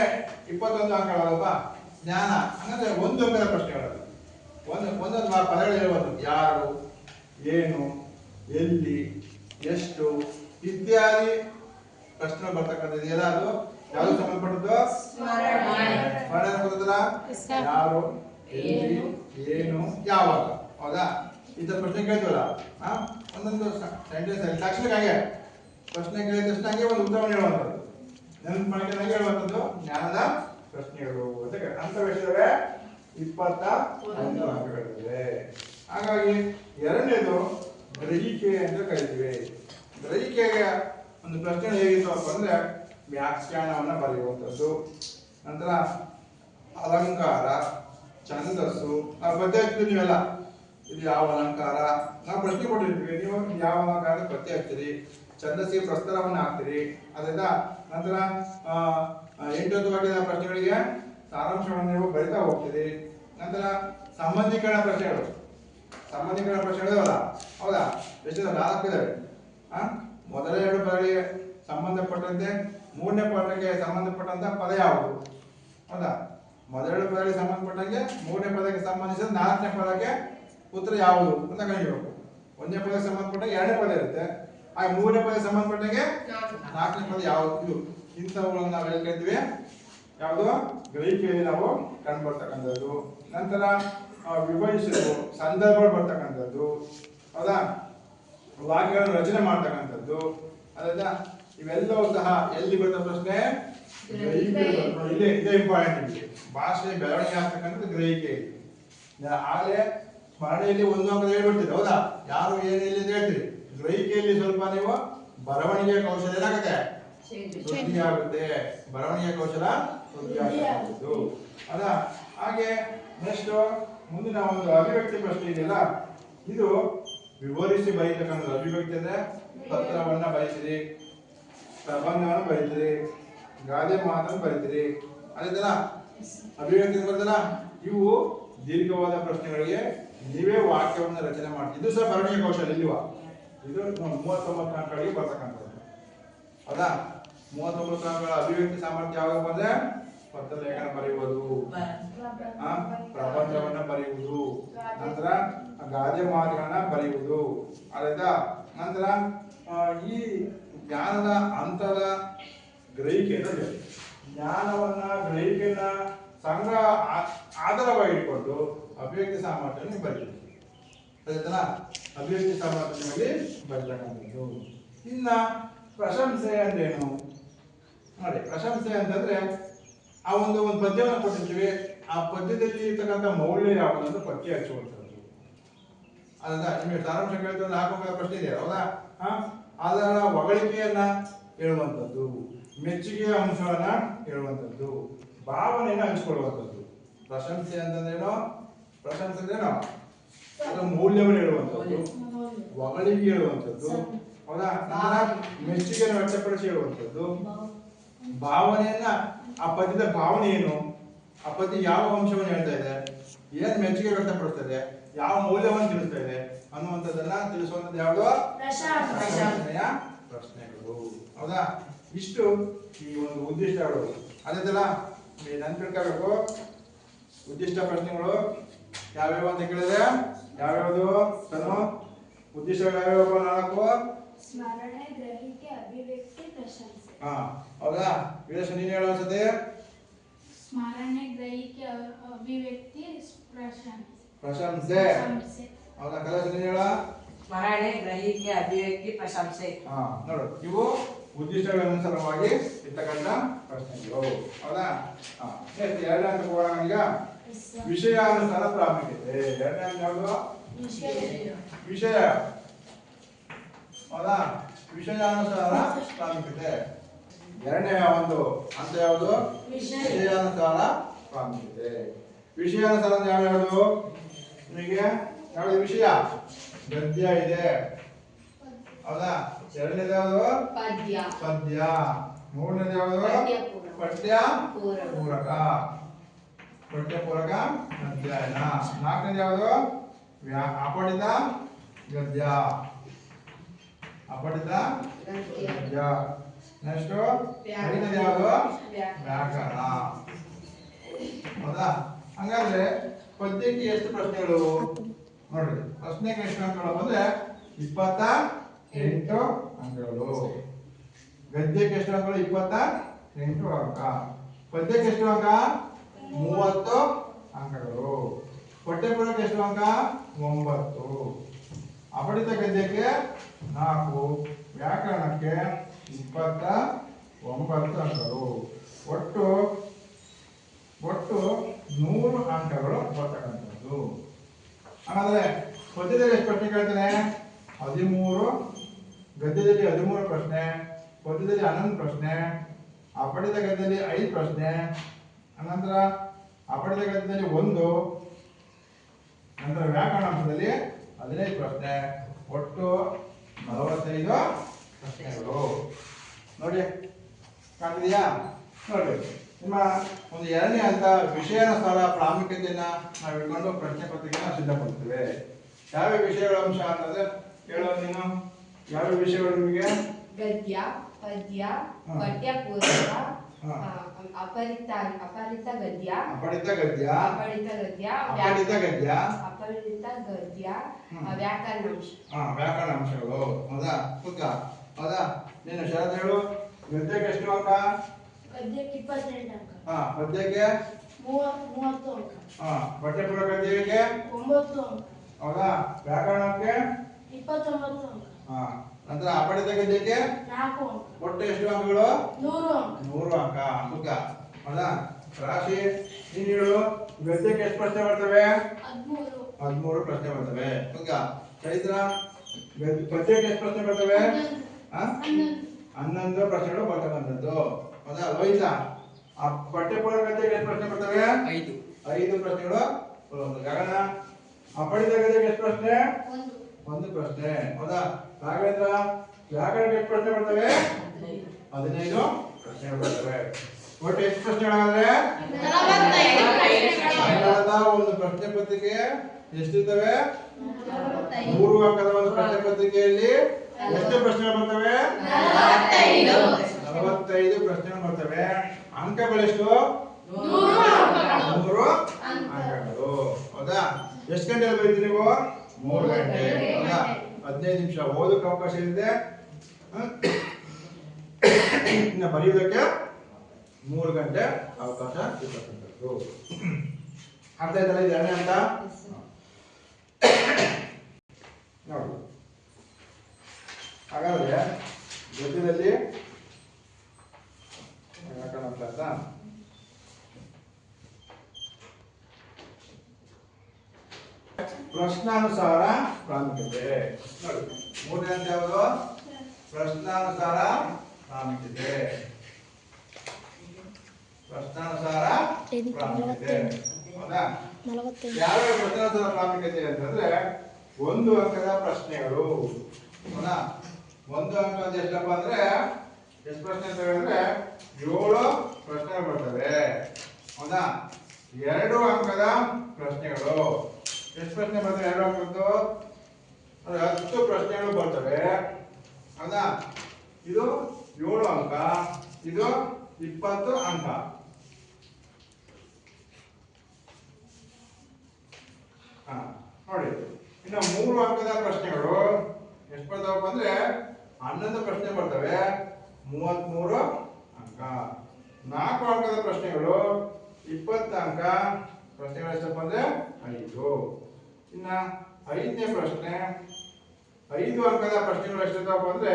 21 ಅಂಕಗಳಲ್ವಾ, ಜ್ಞಾನ ಹಂಗಂದ್ರೆ 1 ಅಂಕದ ಪ್ರಶ್ನೆಗಳಲ್ಲ. ಒಂದೊಂದು ಪದಗಳು ಹೇಳುವುದು, ಯಾರು, ಏನು, ಎಲ್ಲಿ, ಎಷ್ಟು ಇತ್ಯಾದಿ ಪ್ರಶ್ನೆ ಬರ್ತಕ್ಕಂಥದ್ದು ಎಲ್ಲ ಅದು ಯಾವ್ದು ಸಂಬಂಧಪಟ್ಟದ್ದು, ಸ್ಮರಣೆ ಗೊತ್ತಲ್ಲ. ಯಾರು, ಎಲ್ಲಿ, ಏನು, ಯಾವಾಗ, ಹೌದಾ. ಈ ತರ ಪ್ರಶ್ನೆ ಕೇಳ್ತೀವಲ್ಲ, ಒಂದೊಂದು ಸೆಂಟೆನ್ಸ್ ಅಲ್ಲಿ ತಕ್ಷಣಕ್ಕೆ ಹಾಗೆ ಪ್ರಶ್ನೆ ಕೇಳಿದ ತಕ್ಷಣ ಹಂಗೆ ಒಂದು ಉತ್ತರವನ್ನು ಹೇಳುವಂಥದ್ದು, ನೆನಪು ಮಾಡ್ಕೊಂಡಂಗೆ ಹೇಳುವಂಥದ್ದು ಜ್ಞಾನದ ಪ್ರಶ್ನೆಗಳು ಅಂತ ಅಂಕಗಳಿವೆ. 21 ಅಂಕಗಳಿವೆ. ಹಾಗಾಗಿ ಎರಡನೇದು ಗ್ರಹಿಕೆ ಅಂತ ಕರಿತೀವಿ. ಗ್ರಹಿಕೆಗೆ ಒಂದು ಪ್ರಶ್ನೆ ಹೇಗಿತ್ತು ಅಂದ್ರೆ ವ್ಯಾಖ್ಯಾನವನ್ನ ಬರೆಯುವಂಥದ್ದು, ನಂತರ ಅಲಂಕಾರ, ಛಂದಸ್ಸು. ನಾವು ಪದ್ಯ ಹಾಕ್ತೀವಿ ನೀವೆಲ್ಲ, ಇದು ಯಾವ ಅಲಂಕಾರ ನಾವು ಪ್ರಶ್ನೆ ಕೊಟ್ಟಿರ್ತೀವಿ, ನೀವು ಯಾವ ಅಲಂಕಾರದ ಪದ್ಯ ಹಾಕ್ತೀರಿ, ಛಂದಸ್ಸಿಗೆ ಪ್ರಸ್ತರವನ್ನು ಹಾಕ್ತೀರಿ. ಅದರಿಂದ ನಂತರ 8 ಬಗೆಯ ಪ್ರಶ್ನೆಗಳಿಗೆ ಸಾರಾಂಶವನ್ನು ನೀವು ಬರಿತಾ ಹೋಗ್ತೀರಿ. ನಂತರ ಸಂಬಂಧೀಕರಣ ಪ್ರಶ್ನೆಗಳು ಅಲ್ಲ ಹೌದಾ, ಎಷ್ಟು 4 ಇದಾವೆ. ಮೊದಲ 2 ಪದಗಳಿಗೆ ಸಂಬಂಧಪಟ್ಟಂತೆ 3ನೇ ಪದಕ್ಕೆ ಸಂಬಂಧಪಟ್ಟಂತ ಪದ ಯಾವುದು ಹೌದಾ, ಮೊದಲ 2 ಪದಗಳಿಗೆ ಸಂಬಂಧಪಟ್ಟಂಗೆ 3ನೇ ಪದಕ್ಕೆ ಸಂಬಂಧಿಸಿದ 4ನೇ ಪದಕ್ಕೆ ಉತ್ತರ ಯಾವುದು ಅಂತ ಕಂಡುಹಿಡಿಯಬೇಕು. 1ನೇ ಪದಕ್ಕೆ ಸಂಬಂಧಪಟ್ಟಂಗೆ 2ನೇ ಪದ ಇರುತ್ತೆ, ಆ 3ನೇ ಪದಕ್ಕೆ ಸಂಬಂಧಪಟ್ಟಂಗೆ 4ನೇ ಪದ ಯಾವುದು. ಇದು ಇಂಥವುಗಳನ್ನು ನಾವು ಎಲ್ಲಿ ಕರಿತೀವಿ, ಯಾವುದು ಗ್ರಹಿಕೆಯಲ್ಲಿ ನಾವು ಕಂಡು ಬರ್ತಕ್ಕಂಥದ್ದು. ನಂತರ ವಿಭಜಿಸಲು ಸಂದರ್ಭಗಳು ಬರ್ತಕ್ಕಂಥದ್ದು ಹೌದಾ, ವಾಕ್ಯಗಳನ್ನು ರಚನೆ ಮಾಡ್ತಕ್ಕಂಥದ್ದು. ಅದರಿಂದ ಇವೆಲ್ಲವೂ ಸಹ ಎಲ್ಲಿ ಬರ್ತದೆ ಪ್ರಶ್ನೆ, ಇಲ್ಲೇ ಇದೇ ಇಂಪಾರ್ಟೆಂಟ್. ಭಾಷೆ ಬೆಳವಣಿಗೆ ಆಗ್ತಕ್ಕಂಥದ್ದು ಗ್ರಹಿಕೆ. ಆಗಲೇ ಸ್ಮರಣೆಯಲ್ಲಿ ಒಂದು ಅಂಕ ಹೇಳ್ಬಿಡ್ತೀರಿ ಹೌದಾ, ಯಾರು ಏನಿಲ್ಲ ಅಂತ ಹೇಳ್ತೀರಿ. ಗ್ರಹಿಕೆಯಲ್ಲಿ ಸ್ವಲ್ಪ ನೀವು ಬರವಣಿಗೆ ಕೌಶಲ್ಯ ಏನಾಗುತ್ತೆ, ವೃದ್ಧಿ ಆಗುತ್ತೆ. ಬರವಣಿಗೆ ಕೌಶಲ ವೃದ್ಧಿ ಆಗ್ತಕ್ಕಂಥದ್ದು ಹೌದಾ. ಹಾಗೆ ನೆಕ್ಸ್ಟ್ ಮುಂದಿನ ಒಂದು ಅಭಿವ್ಯಕ್ತಿ ಪ್ರಶ್ನೆ ಇದೆಯಲ್ಲ, ಇದು ವಿವರಿಸಿ ಬರೀತಕ್ಕಂಥದ್ದು. ಅಭಿವ್ಯಕ್ತಿ ಅಂದ್ರೆ ಪತ್ರವನ್ನ ಬರೀತೀರಿ, ಪ್ರಬಂಧವನ್ನು ಬರೀತೀರಿ, ಗಾದೆ ಮಾತನ್ನು ಬರೀತೀರಿ. ಅದೇ ತರ ಅಭಿವ್ಯಕ್ತಿ ಬರ್ತಲ್ಲ, ಇವು ದೀರ್ಘವಾದ ಪ್ರಶ್ನೆಗಳಿಗೆ ನೀವೇ ವಾಕ್ಯವನ್ನು ರಚನೆ ಮಾಡ್ತೀವಿ. ಇದು ಸಹ ಬರವಣಿಗೆ ಕೌಶಲ್ಯ ಇಲ್ವಾ, ಇದು 39 ಅಂಕಗಳಿಗೆ ಬರ್ತಕ್ಕಂಥದ್ದು ಹೌದಾ. 39 ಅಂಕಗಳ ಅಭಿವ್ಯಕ್ತಿ ಸಾಮರ್ಥ್ಯ ಯಾವಾಗ ಬಂದ್ರೆ ಪತ್ರ ಲೇಖನ ಬರೆಯುವುದು, ಪ್ರಬಂಧವನ್ನ ಬರೆಯುವುದು, ನಂತರ ಗಾದೆ ಮಾತುಗಳನ್ನ ಬರೆಯುವುದು. ಅದರಿಂದ ನಂತರ ಈ ಜ್ಞಾನದ ಹಂತದ ಗ್ರಹಿಕೆ, ಜ್ಞಾನವನ್ನ ಗ್ರಹಿಕೆಯನ್ನ ಸಂಗ್ರಹ ಆಧಾರವಾಗಿ ಇಟ್ಕೊಂಡು ಅಭಿವ್ಯಕ್ತಿ ಸಾಮರ್ಥ್ಯ ನೀವು ಬರೀತೀವಿ. ಅದೇ ತರ ಅಭಿವ್ಯಕ್ತಿ ಸಾಮರ್ಥ್ಯ ನಿಮಗೆ ಬರ್ತಕ್ಕಂಥದ್ದು. ಇನ್ನ ಪ್ರಶಂಸೆ ಅಂದ್ರೇನು ನೋಡಿ. ಪ್ರಶಂಸೆ ಅಂತಂದ್ರೆ ಆ ಒಂದು ಪದ್ಯವನ್ನು ಕೊಟ್ಟಿರ್ತೀವಿ, ಆ ಪದ್ಯದಲ್ಲಿ ಇರ್ತಕ್ಕಂಥ ಮೌಲ್ಯ ಯಾವುದು ಅಂತ ಪಟ್ಟಿ ಹಚ್ಚುವಂಥದ್ದು. ಅದನ್ನ ನಿಮಗೆ ಸಾರಾಂಶ ಕೇಳ್ತಾರೆ ಹಾಕುವ ಪ್ರಶ್ನೆ ಇದೆ ಹೌದಾ. ಅದರ ಹೊಗಳಿಕೆಯನ್ನ ಹೇಳುವಂಥದ್ದು, ಮೆಚ್ಚುಗೆಯ ಅಂಶವನ್ನ ಹೇಳುವಂಥದ್ದು, ಭಾವನೆಯನ್ನ ಹಂಚಿಕೊಳ್ಳುವಂಥದ್ದು. ಪ್ರಶಂಸೆ ಅಂತಂದ್ರೇನೋ, ಪ್ರಶಂಸೆ ಅಂದ್ರೇನೋ ಅದರ ಮೌಲ್ಯವನ್ನು ಹೇಳುವಂಥದ್ದು, ಹೊಗಳಿಕೆ ಹೇಳುವಂಥದ್ದು ಹೌದಾ. ಮೆಚ್ಚುಗೆಯನ್ನು ವ್ಯಕ್ತಪಡಿಸಿ ಹೇಳುವಂಥದ್ದು, ಭಾವನೆಯನ್ನ ಆ ಪದ್ಯದ ಭಾವನೆ ಏನು, ಆ ಪದ್ಯ ಯಾವ ಅಂಶವನ್ನು ಹೇಳ್ತಾ ಇದೆ, ಏನ್ ಮೆಚ್ಚುಗೆ ವ್ಯಕ್ತಪಡಿಸ್ತದೆ, ಯಾವ ಮೌಲ್ಯವನ್ನು ತಿಳಿಸ್ತಾ ಇದೆ ಅನ್ನುವಂಥದ್ದನ್ನ ತಿಳಿಸುವಂಥದ್ದು ಯಾವುದು ಪ್ರಶಂಸೆಯ ಪ್ರಶ್ನೆಗಳು ಹೌದಾ. ಇಷ್ಟು ಈ ಒಂದು ಉದ್ದಿಷ್ಟಗಳು. ಅದೇ ತರ ನೆನ್ಪಿಟ್ಕೋಬೇಕು, ಉದ್ದಿಷ್ಟ ಪ್ರಶ್ನೆಗಳು ಯಾವ್ಯಾವ ಅಂತ ಕೇಳಿದ್ರೆ ಯಾವ್ಯಾವುದು ತನು ಉದ್ದಿಷ್ಟಗಳು ಯಾವ್ಯಾವ 4 ಸ್ಮರಣೆ, ಗ್ರಹಿಕೆ, ಅಭಿವ್ಯಕ್ತಿ, ಪ್ರಶಂಸೆ. ಹೌದಾ. ವೀರೇಶ್ ನೀನು ಹೇಳೋ ಅನ್ಸುತ್ತೆ. ಸ್ಮರಣೆ, ಗ್ರಹಿಕೆ, ಅಭಿವ್ಯಕ್ತಿ, ಪ್ರಶಂಸೆ ಹೌದಾ. ಕಲಾಶ ನೀನು ಹೇಳ. ಸ್ಮರಣೆ, ಗ್ರಹಿಕೆ, ಅಭಿವ್ಯಕ್ತಿ, ಪ್ರಶಂಸೆ. ನೋಡು, ಇವು ಉದ್ದಿಷ್ಟಗಳ ಅನುಸಾರವಾಗಿ ಇರ್ತಕ್ಕಂಥ ಪ್ರಶ್ನೆಗಳು ಹೌದಾ. ಎರಡನೇ ಹಂತಕ್ಕೆ ಹೋಗೋಣ ಈಗ. ವಿಷಯಾನುಸಾರ ಪ್ರಾಮುಖ್ಯತೆ. ಎರಡನೇ ಹಂತ ಯಾವುದು, ವಿಷಯ ಹೌದಾ. ವಿಷಯಾನುಸಾರ ಪ್ರಾಮುಖ್ಯತೆ. ಎರಡನೇ ಒಂದು ಹಂತ ಯಾವುದು, ವಿಷಯಾನುಸಾರ ಪ್ರಾಮುಖ್ಯತೆ. ವಿಷಯಾನುಸಾರ ಅಂದ್ರೆ ಯಾವ್ದು ನಿಮಗೆ ಯಾವ್ದು ವಿಷಯ, ಗದ್ಯ ಇದೆ ಹೌದಾ. ಎರಡನೇದು ಯಾವುದು ಪದ್ಯ. ಮೂರನೇದು ಯಾವುದು ಪಠ್ಯ ಪೂರಕ ಅಧ್ಯಯನ. ನಾಲ್ಕನೇದು ಯಾವುದು ಅಪಠಿತ ಗದ್ಯ. ನೆಕ್ಸ್ಟ್ ಐದನೇದು ಯಾವುದು ವ್ಯಾಕರಣ ಹೌದಾ. ಹಂಗಾದ್ರೆ ಪದ್ಯಕ್ಕೆ ಎಷ್ಟು ಪ್ರಶ್ನೆಗಳು ನೋಡ್ರಿ. ಪ್ರಶ್ನೆಗೆ ಎಷ್ಟು ಅಂಕಗಳು ಬಂದ್ರೆ 28 ಅಂಕಗಳು. ಗದ್ಯಕ್ಕೆ ಎಷ್ಟು ಅಂಕಗಳು 28 ಅಂಕ. ಪದ್ಯಕ್ಕೆ ಎಷ್ಟು ಅಂಕ 30 ಅಂಕಗಳು. ಪಠ್ಯಪೂರಕ ಎಷ್ಟು ಅಂಕ 9. ಅಪಠಿತ ಗದ್ಯಕ್ಕೆ 4. ವ್ಯಾಕರಣಕ್ಕೆ 29 ಅಂಕಗಳು. ಒಟ್ಟು 100 ಅಂಕಗಳು ಬರ್ತಕ್ಕಂಥದ್ದು. ಹಾಗಾದ್ರೆ ಪದ್ಯದಲ್ಲಿ ಎಷ್ಟು ಪ್ರಶ್ನೆ ಕೇಳ್ತಾನೆ? 13, ಗದ್ಯದಲ್ಲಿ 13 ಪ್ರಶ್ನೆ, ಪದ್ಯದಲ್ಲಿ 11 ಪ್ರಶ್ನೆ, ಅಪಠಿತ ಗದ್ಯದಲ್ಲಿ 5 ಪ್ರಶ್ನೆ, ಅನಂತರ ಅಪಠಿತ ಗದ್ಯದಲ್ಲಿ 1, ನಂತರ ವ್ಯಾಕರಣಾಂಶದಲ್ಲಿ 15 ಪ್ರಶ್ನೆ, ಒಟ್ಟು 45 ಪ್ರಶ್ನೆಗಳು. ನೋಡಿ, ಕಾಣ್ತಿದೆಯಾ? ನೋಡಿ, ನಿಮ್ಮ ಒಂದು 2ನೇ ಹಂತ ವಿಷಯಾನುಸಾರ ಪ್ರಾಮುಖ್ಯತೆಯನ್ನ ನಾವು ಇಟ್ಕೊಂಡು ಪ್ರಶ್ನೆ ಪತ್ರಿಕೆನ ಸಿದ್ಧಪಡ್ತೇವೆ. ಯಾವ ವಿಷಯಗಳ ಅಂಶ ಅಂತಂದ್ರೆ ಹೇಳೋ ನೀನು, ಯಾವ ವಿಷಯಗಳು ನಿಮಗೆ? ಗದ್ಯ, ಪದ್ಯ, ಪಠ್ಯಪೂರ್ವಕ, ಹಾ. ಅಪರಿತ ಗದ್ಯ, ಅಪಠಿತ ಗದ್ಯ, ಅಪಠಿತ ಗದ್ಯ, ಅಪಠಿತ ಗದ್ಯ, ಅಪರಿತ ಗದ್ಯ, ವ್ಯಾಕರಣಾಂಶ. ವ್ಯಾಕರಣಾಂಶಗಳು. ಹೌದಾ? ಕುತ್ಕ. ಹೌದಾ? ನೀನು ಶರತ್ ಹೇಳು. ಗದ್ಯಕ್ಕೆ ಎಷ್ಟು ಅಂಕ? ಗದ್ಯಕ್ಕೆ 28 ಅಂಕ. ಪದ್ಯಕ್ಕೆ 30 ಅಂಕ. ಪಠ್ಯಪೂರ್ವಕ ಗದ್ಯಕ್ಕೆ 9 ಅಂಕ. ಹೌದಾ? ವ್ಯಾಕರಣಕ್ಕೆ 29 ಅಂಕ. ನಂತರ ಅಪಠಿತ ಗದ್ಯಕ್ಕೆ 4 ಅಂಕ. ಒಟ್ಟು ಎಷ್ಟು ಅಂಕಗಳು? 100 ಅಂಕ. 100 ಅಂಕ. ಕುತ್ಕ. ಹೌದಾ? ರಾಶಿ ನೀನು ಹೇಳು. ಗದ್ಯಕ್ಕೆ ಎಷ್ಟು ಪ್ರಶ್ನೆ ಬರ್ತವೆ? 13 ಪ್ರಶ್ನೆ ಬರ್ತವೆ. ಕುತ್ಕ. ಚೈತ್ರ, ಪದ್ಯಕ್ಕೆ ಎಷ್ಟು ಪ್ರಶ್ನೆ ಬರ್ತವೆ? 11 ಪ್ರಶ್ನೆಗಳು ಬರ್ತಕ್ಕಂಥದ್ದು. ಹೌದಾ? ಲೋಹಿತ, ಆ ಪಠ್ಯಪೂರ್ವಕ ಗದ್ಯಕ್ಕೆ ಎಷ್ಟು ಪ್ರಶ್ನೆ ಬರ್ತವೆ? 5 ಪ್ರಶ್ನೆಗಳು ಬರುವುದು. ಗಗನ, ಅಪಠಿತ ಗದ್ಯಕ್ಕೆ ಎಷ್ಟು ಪ್ರಶ್ನೆ? 1 ಪ್ರಶ್ನೆ. ಹೌದಾ? ರಾಘವೇಂದ್ರ, ವ್ಯಾಕರಣಕ್ಕೆ ಎಷ್ಟು ಪ್ರಶ್ನೆ ಬರ್ತವೆ? 15 ಪ್ರಶ್ನೆಗಳು ಬರ್ತವೆ. ಒಟ್ಟು ಎಷ್ಟು ಪ್ರಶ್ನೆಗಳಾದ್ರೆ? 45 ಒಂದು ಪ್ರಶ್ನೆ ಪತ್ರಿಕೆ ಎಷ್ಟಿರ್ತವೆ? 100 ಅಂಕದ ಒಂದು ಪ್ರಶ್ನೆ ಪತ್ರಿಕೆಯಲ್ಲಿ ಎಷ್ಟು ಪ್ರಶ್ನೆಗಳು ಬರ್ತವೆ? 45 ಪ್ರಶ್ನೆಗಳು ಬರ್ತವೆ. ಅಂಕಗಳೆಷ್ಟು? 100 ಅಂಕಗಳು. ಹೌದಾ? ಎಷ್ಟು ಗಂಟೆಯಲ್ಲಿ ಬರೀತೀರಿ ನೀವು? 3 ಗಂಟೆ. ಹೌದಾ? 15 ನಿಮಿಷ ಓದಕ್ಕೆ ಅವಕಾಶ ಇದೆ. ಇನ್ನು ಬರೆಯುವುದಕ್ಕೆ 3 ಗಂಟೆ ಅವಕಾಶ ಇರ್ತಕ್ಕಂಥದ್ದು. ಅರ್ಥ ಆಯ್ತಲ್ಲ? ಇದು 2ನೇ ಹಂತ. ನೋಡಿ, ಹಾಗಾದ್ರೆ ಗದ್ಯದಲ್ಲಿ ಪ್ರಶ್ನಾನುಸಾರ ಪ್ರಾಮುಖ್ಯತೆ. ನೋಡಿ, 3ನೇ ಹಂತ ಯಾವುದು? ಪ್ರಶ್ನಾನುಸಾರ ಪ್ರಾಮುಖ್ಯತೆ. ಪ್ರಶ್ನಾನುಸಾರ ಪ್ರಾಮುಖ್ಯತೆ. ಹೌದಾ? ಯಾವ ಪ್ರಶ್ನಾನುಸಾರ ಪ್ರಾಮುಖ್ಯತೆ ಅಂತಂದ್ರೆ 1 ಅಂಕದ ಪ್ರಶ್ನೆಗಳು. ಹೌದಾ? 1 ಅಂಕ ಅಂದ್ರೆ ಎಷ್ಟಪ್ಪ ಅಂದ್ರೆ ಎಷ್ಟು ಪ್ರಶ್ನೆ ಅಂತ ಹೇಳಿದ್ರೆ 7 ಪ್ರಶ್ನೆಗಳು ಬರ್ತವೆ. ಹೌದಾ? 2 ಅಂಕದ ಪ್ರಶ್ನೆಗಳು. ಎಷ್ಟು ಪ್ರಶ್ನೆ ಬರ್ತವೆ? 2 ಅಂಕದ್ದು 10 ಪ್ರಶ್ನೆಗಳು ಬರ್ತವೆ. ಹೌದಾ? ಇದು 7 ಅಂಕ, ಇದು 20 ಅಂಕ. ನೋಡಿ, ಇನ್ನು 3 ಅಂಕದ ಪ್ರಶ್ನೆಗಳು ಎಷ್ಟು ಬರ್ತಾವಪ್ಪ ಅಂದ್ರೆ 11 ಪ್ರಶ್ನೆ ಬರ್ತವೆ, 33 ಅಂಕ. 4 ಅಂಕದ ಪ್ರಶ್ನೆಗಳು 20 ಅಂಕ. ಪ್ರಶ್ನೆಗಳು ಎಷ್ಟಪ್ಪ ಅಂದ್ರೆ 5. ಇನ್ನ 5ನೇ ಪ್ರಶ್ನೆ 5 ಅಂಕದ ಪ್ರಶ್ನೆಗಳು ಎಷ್ಟಿರ್ತಾವಪ್ಪ ಅಂದ್ರೆ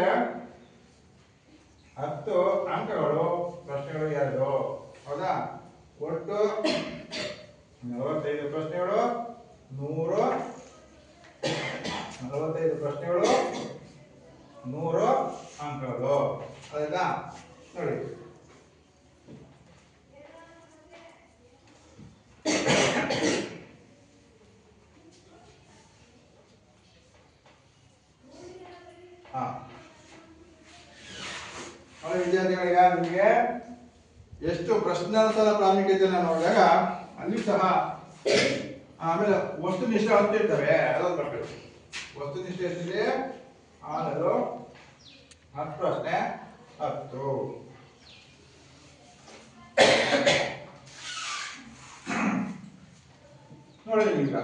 10 ಅಂಕಗಳು. ಪ್ರಶ್ನೆಗಳು 2. ಹೌದಾ? ಒಟ್ಟು 45 ಪ್ರಶ್ನೆಗಳು, 45 ಪ್ರಶ್ನೆಗಳು, 100 ಅಂಕಗಳು. ಆಯ್ತಾ? ನೋಡಿ, ವಿದ್ಯಾರ್ಥಿಗಳಿಗೆ ನಿಮಗೆ ಎಷ್ಟು ಪ್ರಶ್ನಾನುಸಾರ ಪ್ರಾಮುಖ್ಯತೆಯನ್ನು ನೋಡಿದಾಗ ಅಲ್ಲಿ ಸಹ ಆಮೇಲೆ ವಸ್ತುನಿಷ್ಠ ಅಂತ ಇರ್ತವೆ. ಅದೊಂದು ಬರಬೇಕು. ವಸ್ತುನಿಷ್ಠ ಎಷ್ಟಿದೆ? 6, 10 ಪ್ರಶ್ನೆ 10. ನೋಡಿ, ಈಗ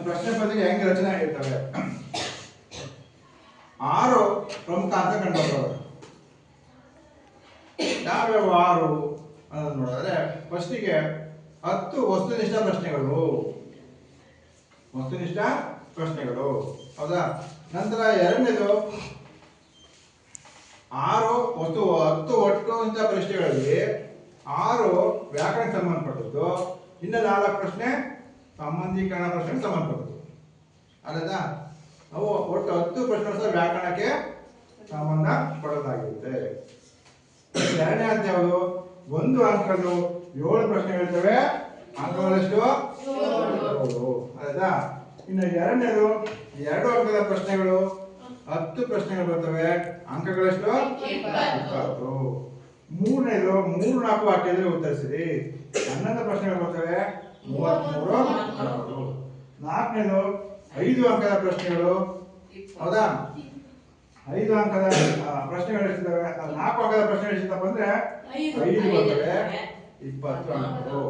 ಪ್ರಶ್ನೆ ಪತ್ರಿಕೆ ಹೆಂಗೆ ರಚನೆ ಆಗಿರ್ತವೆ? 6 ಪ್ರಮುಖ ಅಂತ ಕಂಡುಬರ್ತವೆ. ಯಾವ್ಯಾವ 6 ಅನ್ನೋದು ನೋಡಿದ್ರೆ ಫಸ್ಟಿಗೆ 10 ವಸ್ತುನಿಷ್ಠ ಪ್ರಶ್ನೆಗಳು. ವಸ್ತುನಿಷ್ಠ ಪ್ರಶ್ನೆಗಳು. ಹೌದಾ? ನಂತರ ಎರಡನೇದು 10 ಒಟ್ಟು ಇಂಥ ಪ್ರಶ್ನೆಗಳಲ್ಲಿ 6 ವ್ಯಾಕರಣ ಸಂಬಂಧಪಟ್ಟದ್ದು, ಇನ್ನು 4 ಪ್ರಶ್ನೆ ಸಂಬಂಧೀಕರಣ ಪ್ರಶ್ನೆಗೆ ಸಂಬಂಧಪಟ್ಟದ್ದು. ಅಲ್ಲದ ಅವು ಒಟ್ಟು 10 ಪ್ರಶ್ನೆ ಸಹ ವ್ಯಾಕರಣಕ್ಕೆ ಸಂಬಂಧ ಪಡೋದಾಗಿರುತ್ತೆ. ಎರಡನೇ ಅಂತ ಯಾವುದು? 1 ಅಂಕದ್ದು 7 ಪ್ರಶ್ನೆಗಳಿರ್ತವೆ, ಅಂಕಗಳಷ್ಟು 7. ಆಯ್ತಾ? ಇನ್ನು ಎರಡನೇದು 2 ಅಂಕದ ಪ್ರಶ್ನೆಗಳು 10 ಪ್ರಶ್ನೆಗಳು ಬರ್ತವೆ, ಅಂಕಗಳಷ್ಟು 20. ಮೂರನೇದು 3-4 ವಾಕ್ಯದಲ್ಲಿ ಉತ್ತರಿಸಿರಿ, 11 ಪ್ರಶ್ನೆಗಳು ಬರ್ತವೆ, 33 ಅಂಕಗಳು. ನಾಲ್ಕನೇದು 5 ಅಂಕದ ಪ್ರಶ್ನೆಗಳು, ಹೌದಾ? 5 ಅಂಕದ ಪ್ರಶ್ನೆಗಳು ಎಷ್ಟಿದ್ದಾವೆ? 4 ಅಂಕದ ಪ್ರಶ್ನೆಗಳು ಎಷ್ಟಿದ್ದಾವೆ ಅಂದ್ರೆ 5 ಬರ್ತವೆ, 20 ಅಂಕಗಳು.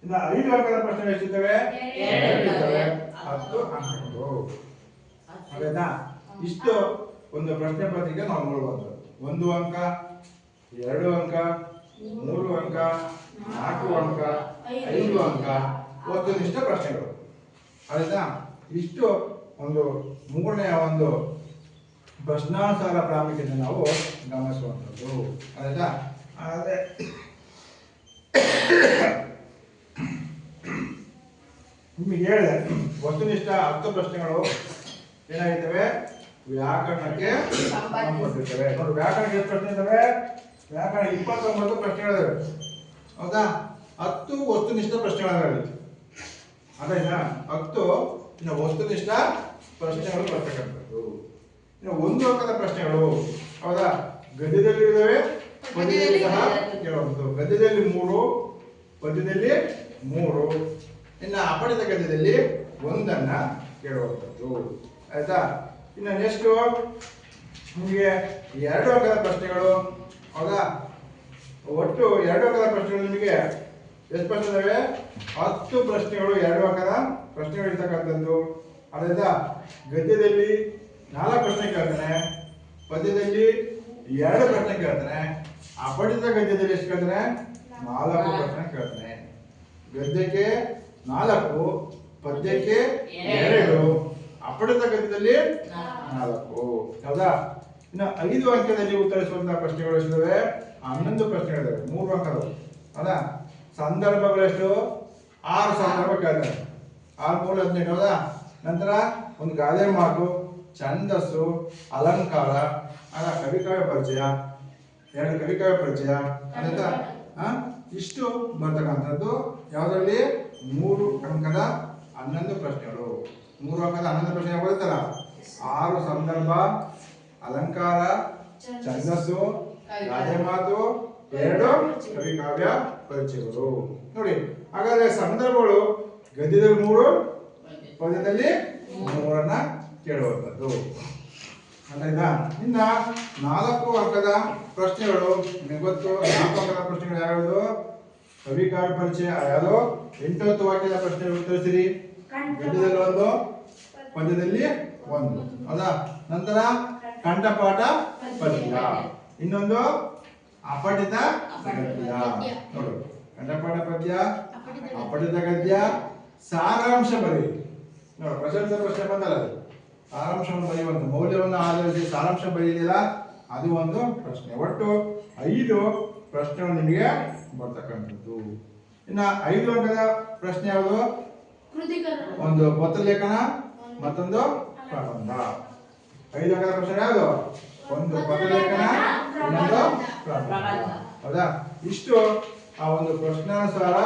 ಇನ್ನು 5 ಅಂಕದ ಪ್ರಶ್ನೆಗಳು ಎಷ್ಟಿದ್ದಾವೆ? 2 ಇದ್ದಾವೆ, 10 ಅಂಕಗಳು. ಆಯ್ತಾ? ಇಷ್ಟು ಒಂದು ಪ್ರಶ್ನೆ ಪತ್ರಿಕೆ ನಾವು ನೋಡಬಹುದು. 1 ಅಂಕ, 2 ಅಂಕ, 3 ಅಂಕ, 4 ಅಂಕ, 5 ಅಂಕ, ವಸ್ತುನಿಷ್ಠ ಪ್ರಶ್ನೆಗಳು. ಆಯ್ತಾ? ಇಷ್ಟು ಒಂದು ಮೂರನೇ ಒಂದು ಪ್ರಶ್ನಾನುಸಾರ ಪ್ರಾಮುಖ್ಯತೆ ನಾವು ಗಮನಿಸುವಂಥದ್ದು. ಆಯ್ತಾ? ಅದೇ ನಿಮಗೆ ಹೇಳಿದೆ, ವಸ್ತುನಿಷ್ಠ 10 ಪ್ರಶ್ನೆಗಳು ಏನಾಗಿರ್ತವೆ? ವ್ಯಾಕರಣಕ್ಕೆ ಸಂಬಂಧಪಟ್ಟಿರ್ತವೆ. ನೋಡಿ, ವ್ಯಾಕರಣಕ್ಕೆ ಎಷ್ಟು ಪ್ರಶ್ನೆ ಇದ್ದಾವೆ? ವ್ಯಾಕರಣ 29 ಪ್ರಶ್ನೆಗಳಿದಾವೆ, ಹೌದಾ? 10 ವಸ್ತುನಿಷ್ಠ ಪ್ರಶ್ನೆಗಳಿದಾವೆ. ಅದಾಯ್ತಾ? 10 ಇನ್ನು ವಸ್ತುನಿಷ್ಠ ಪ್ರಶ್ನೆಗಳು ಬರ್ತಕ್ಕಂಥದ್ದು. ಇನ್ನು 1 ಅಂಕದ ಪ್ರಶ್ನೆಗಳು, ಹೌದಾ? ಗದ್ಯದಲ್ಲಿ ಇದಾವೆ, ಪದ್ಯದಲ್ಲಿ ಸಹ ಕೇಳುವಂಥದ್ದು. ಗದ್ಯದಲ್ಲಿ 3, ಪದ್ಯದಲ್ಲಿ 3, ಇನ್ನು ಅಪಠಿತ ಗದ್ಯದಲ್ಲಿ 1 ಕೇಳುವಂಥದ್ದು. ಆಯ್ತಾ? ಇನ್ನು ನೆಕ್ಸ್ಟ್ ನಿಮಗೆ 2 ಅಂಕದ ಪ್ರಶ್ನೆಗಳು, ಹೌದಾ? ಒಟ್ಟು 2 ಅಂಕದ ಪ್ರಶ್ನೆಗಳು ನಿಮಗೆ ಎಷ್ಟು ಪ್ರಶ್ನೆ ಇದಾವೆ? 10 ಪ್ರಶ್ನೆಗಳು 2 ಅಂಕದ ಪ್ರಶ್ನೆಗಳು ಇರ್ತಕ್ಕಂಥದ್ದು. ಆದ್ರಿಂದ ಗದ್ಯದಲ್ಲಿ 4 ಪ್ರಶ್ನೆ ಕೇಳ್ತಾನೆ, ಪದ್ಯದಲ್ಲಿ 2 ಪ್ರಶ್ನೆ ಕೇಳ್ತಾನೆ, ಅಪಠಿತ ಗದ್ಯದಲ್ಲಿ ಎಷ್ಟು ಕೇಳ್ತಾನೆ? 4 ಪ್ರಶ್ನೆ ಕೇಳ್ತಾನೆ. ಗದ್ಯಕ್ಕೆ 4, ಪದ್ಯಕ್ಕೆ 2, ಅಪಠಿತ ಗದ್ಯದಲ್ಲಿ 4. ಹೌದಾ? ಇನ್ನು 5 ಅಂಕದಲ್ಲಿ ಉತ್ತರಿಸುವಂತಹ ಪ್ರಶ್ನೆಗಳು ಎಷ್ಟಿದಾವೆ? 11 ಪ್ರಶ್ನೆಗಳಿದಾವೆ, 3 ಅಂಕದವು. ಹೌದಾ? ಸಂದರ್ಭಗಳೆಷ್ಟು? 6 ಸಂದರ್ಭ ಕೇಳ್ತಾರೆ, 6 3 18. ಹೌದಾ? ನಂತರ ಒಂದು ಗಾದೆ ಮಾತು, ಛಂದಸ್ಸು, ಅಲಂಕಾರ, ಕವಿಕಾವ್ಯ ಪರಿಚಯ, 2 ಕವಿಕಾವ್ಯ ಪರಿಚಯ. ಆಯ್ತಾ? ಇಷ್ಟು ಬರ್ತಕ್ಕಂಥದ್ದು ಯಾವುದರಲ್ಲಿ? 3 ಅಂಕದ 11 ಪ್ರಶ್ನೆಗಳು. 3 ಅಂಕದ 11 ಪ್ರಶ್ನೆ ಬರುತ್ತಲ್ಲ, 6 ಸಂದರ್ಭ, ಅಲಂಕಾರ, ಛಂದಸ್ಸು, ಗಾದೆ ಮಾತು, 2 ಕವಿಕಾವ್ಯ ಪರಿಚಯಗಳು. ನೋಡಿ, ಹಾಗಾದ್ರೆ ಸಂದರ್ಭಗಳು ಗದ್ಯದಲ್ಲಿ 3, ಪದ್ಯದಲ್ಲಿ 3 ಕೇಳುವಂಥದ್ದು. ಆಯ್ತಾ? ಇನ್ನ 4 ಅಂಕದ ಪ್ರಶ್ನೆಗಳು ನಿಮಗೆ ಗೊತ್ತು. 4 ಅಂಕದ ಪ್ರಶ್ನೆಗಳು ಯಾವ್ಯಾವುದು? ಕವಿಕಾವ್ಯ ಪರಿಚಯ ಯಾವುದು? 8 ವಾಕ್ಯದ ಪ್ರಶ್ನೆ ಉತ್ತರಿಸಿರಿ, ಗದ್ಯದಲ್ಲಿ 1, ಪದ್ಯದಲ್ಲಿ 1. ಹೌದಾ? ನಂತರ ಕಂಠಪಾಠ ಪದ್ಯ, ಇನ್ನೊಂದು ಅಪಠಿತ ಗದ್ಯ. ನೋಡು, ಕಂಠಪಾಠ ಪದ್ಯ, ಅಪಠಿತ ಗದ್ಯ, ಸಾರಾಂಶ ಬರೀ. ನೋಡು, ಪ್ರಶಂಸೆ ಪ್ರಶ್ನೆ ಬಂದಲ್ಲ, ಅದು ಸಾರಾಂಶವನ್ನು ಬರೆಯುವಂತ, ಮೌಲ್ಯವನ್ನು ಆಧರಿಸಿ ಸಾರಾಂಶ ಬರೆಯಲಿಲ್ಲ, ಅದು ಒಂದು ಪ್ರಶ್ನೆ. ಒಟ್ಟು 5 ಪ್ರಶ್ನೆಗಳು ನಿಮಗೆ ಬರ್ತಕ್ಕಂಥದ್ದು. ಇನ್ನ 5 ಅಂಕದ ಪ್ರಶ್ನೆ ಯಾವುದು? ಒಂದು ಪತ್ರಲೇಖನ, ಮತ್ತೊಂದು ಪ್ರಬಂಧ. 5 ಅಂಕದ ಪ್ರಶ್ನೆ ಯಾವುದು? ಒಂದು ಪತ್ರಲೇಖನ, ಇನ್ನೊಂದು ಪ್ರಬಂಧ. ಹೌದಾ? ಇಷ್ಟು ಆ ಒಂದು ಪ್ರಶ್ನಾನುಸಾರ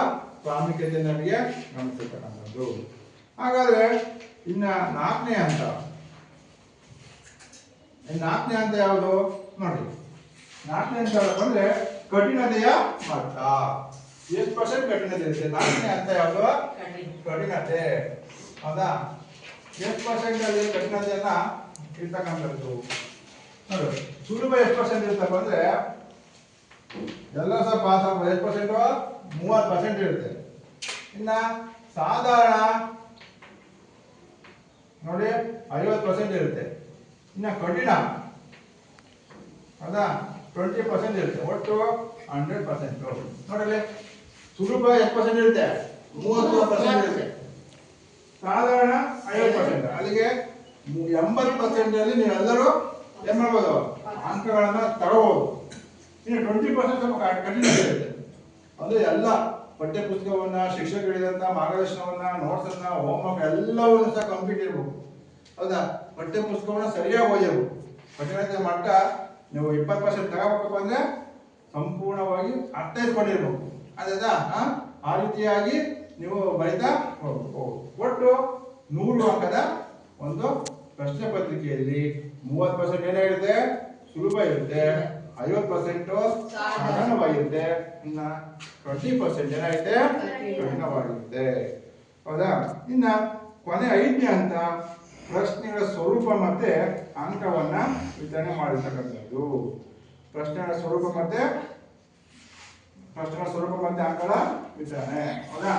ಪ್ರಾಮುಖ್ಯತೆ ನಮಗೆ ಗಮನಿಸಿರ್ತಕ್ಕಂಥದ್ದು. ಹಾಗಾದ್ರೆ ಇನ್ನ 4ನೇ ಹಂತ. 4ನೇ ಹಂತ ಯಾವುದು ನೋಡಿ? 4ನೇ ಹಂತ ಅಂದ್ರೆ ಕಠಿಣತೆಯ ಮಟ್ಟ. ಎಷ್ಟು ಪರ್ಸೆಂಟ್ ಕಠಿಣತೆ ಇರುತ್ತೆ? 4ನೇ ಹಂತ ಯಾವುದು? ಕಠಿಣತೆ. ಹೌದಾ? ಎಷ್ಟು ಪರ್ಸೆಂಟ್ ಅಲ್ಲಿ ಕಠಿಣತೆಯನ್ನ ಇರ್ತಕ್ಕಂಥದ್ದು ನೋಡು. ಸುಲಭ ಎಷ್ಟು ಪರ್ಸೆಂಟ್ ಇರ್ತಪ್ಪ ಅಂದ್ರೆ ಎಲ್ಲ ಸಹ ಪಾಸ್ ಆಗ್ಬೋದು. ಎಷ್ಟು ಪರ್ಸೆಂಟ್? 30% ಇರುತ್ತೆ. ಇನ್ನ ಸಾಧಾರಣ ನೋಡಿ 50% ಇರುತ್ತೆ. ಇನ್ನ ಕಠಿಣ, ಹೌದಾ, 20% ಇರುತ್ತೆ. ಒಟ್ಟು 100%. ನೋಡಲಿ, ಸುಲಭ ಎಷ್ಟು ಪರ್ಸೆಂಟ್ ಇರುತ್ತೆ? 30% ಇರುತ್ತೆ. ಸಾಧಾರಣ 50%. ಅಲ್ಲಿಗೆ 80% ನೀವೆಲ್ಲರೂ ಏನ್ ಮಾಡ್ಬೋದು ಅಂಕಗಳನ್ನ ತಗೋಬಹುದು. ಇನ್ನು 20% ಸ್ವಲ್ಪ ಕಠಿಣ ಇರುತ್ತೆ. ಅಂದ್ರೆ ಎಲ್ಲ ಪಠ್ಯ ಪುಸ್ತಕವನ್ನ, ಶಿಕ್ಷಕರು ಹೇಳಿದಂತ ಮಾರ್ಗದರ್ಶನವನ್ನ, ನೋಟ್ಸ್ ಅನ್ನ, ಹೋಮ್ವರ್ಕ್ ಎಲ್ಲವನ್ನೂ ಸಹ ಕಂಪ್ಲೀಟ್ ಇರ್ಬೇಕು. ಹೌದಾ? ಪಠ್ಯ ಪುಸ್ತಕವನ್ನ ಸರಿಯಾಗಿ ಓದಿರ್ಬೇಕು. ಪಠ್ಯದ ಮಟ್ಟ ನೀವು 20% ತಗೋಬೇಕಪ್ಪ ಅಂದ್ರೆ ಸಂಪೂರ್ಣವಾಗಿ ಅರ್ಥೈಸ್ಕೊಂಡಿರ್ಬೇಕು. ಆಯ್ತಾ? ಆ ರೀತಿಯಾಗಿ ನೀವು ಬರಿತಾ ಹೋಗ್ಬೇಕು. ಒಟ್ಟು 100 ಅಂಕದ ಒಂದು ಪ್ರಶ್ನೆ ಪತ್ರಿಕೆಯಲ್ಲಿ 30% ಏನಾಗಿರುತ್ತೆ ಸುಲಭ ಇರುತ್ತೆ, 50% ಸಾಧಾರಣವಾಗಿರುತ್ತೆ, ಇನ್ನ 20% ಏನಾಗುತ್ತೆ ಕಠಿಣವಾಗಿರುತ್ತೆ. ಹೌದಾ? ಇನ್ನ ಕೊನೆ 5ನೇ ಹಂತ ಪ್ರಶ್ನೆಗಳ ಸ್ವರೂಪ ಮತ್ತೆ ಅಂಕವನ್ನ ವಿತರಣೆ ಮಾಡಿರ್ತಕ್ಕಂಥದ್ದು. ಪ್ರಶ್ನೆಗಳ ಸ್ವರೂಪ ಮತ್ತೆ ಅಂಕಗಳ ವಿತರಣೆ. ಹೌದಾ?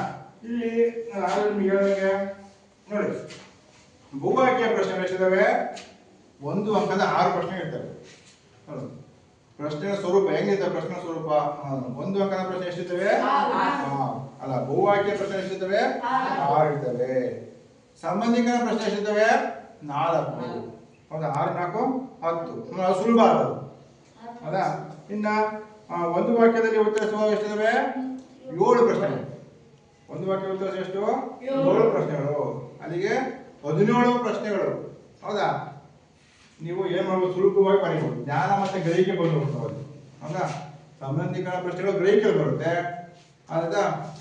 ಇಲ್ಲಿ ನಾನು ನಿಮ್ಗೆ ಹೇಳಿದಂಗೆ ನೋಡಿ, ಭೂವಾಕ್ಯ ಪ್ರಶ್ನೆಗಳು ಎಷ್ಟಿದಾವೆ? 1 ಅಂಕದ 6 ಪ್ರಶ್ನೆ ಇರ್ತವೆ. ಪ್ರಶ್ನೆಯ ಸ್ವರೂಪ ಹೆಂಗಿರ್ತವೆ? ಪ್ರಶ್ನೆ ಸ್ವರೂಪ 1 ಅಂಕದ ಪ್ರಶ್ನೆ ಎಷ್ಟಿರ್ತವೆ? ಅಲ್ಲ, ಭೂವಾಕ್ಯ ಪ್ರಶ್ನೆ ಎಷ್ಟಿರ್ತವೆ? 6 ಇರ್ತವೆ. ಸಂಬಂಧಿಕರ ಪ್ರಶ್ನೆ ಎಷ್ಟಿರ್ತವೆ? 4. ಹೌದಾ? 6 4 10. ಸುಲಭ ಅದು. ಹೌದಾ? ಇನ್ನ ಒಂದು ವಾಕ್ಯದಲ್ಲಿ ಉತ್ತರಿಸುವ ಎಷ್ಟಿದಾವೆ? 7 ಪ್ರಶ್ನೆಗಳು. ಒಂದು ವಾಕ್ಯ ಉತ್ತರಿಸುವ ಎಷ್ಟು? 7 ಪ್ರಶ್ನೆಗಳು. ಅಲ್ಲಿಗೆ 17 ಪ್ರಶ್ನೆಗಳು. ಹೌದಾ? ನೀವು ಏನ್ ಮಾಡ್ಬೋದು? ಸುಲಭವಾಗಿ ಬರೀಬಹುದು. ಜ್ಞಾನ ಮತ್ತೆ ಗ್ರಹಿಕೆ ಬಂದ್ಬಿಡ್ತಾವೆ. ಹೌದಾ? ಸಂಬಂಧಿಕರ ಪ್ರಶ್ನೆಗಳು ಗ್ರಹಿಕೆ ಬರುತ್ತೆ. ಆದ್ರಿಂದ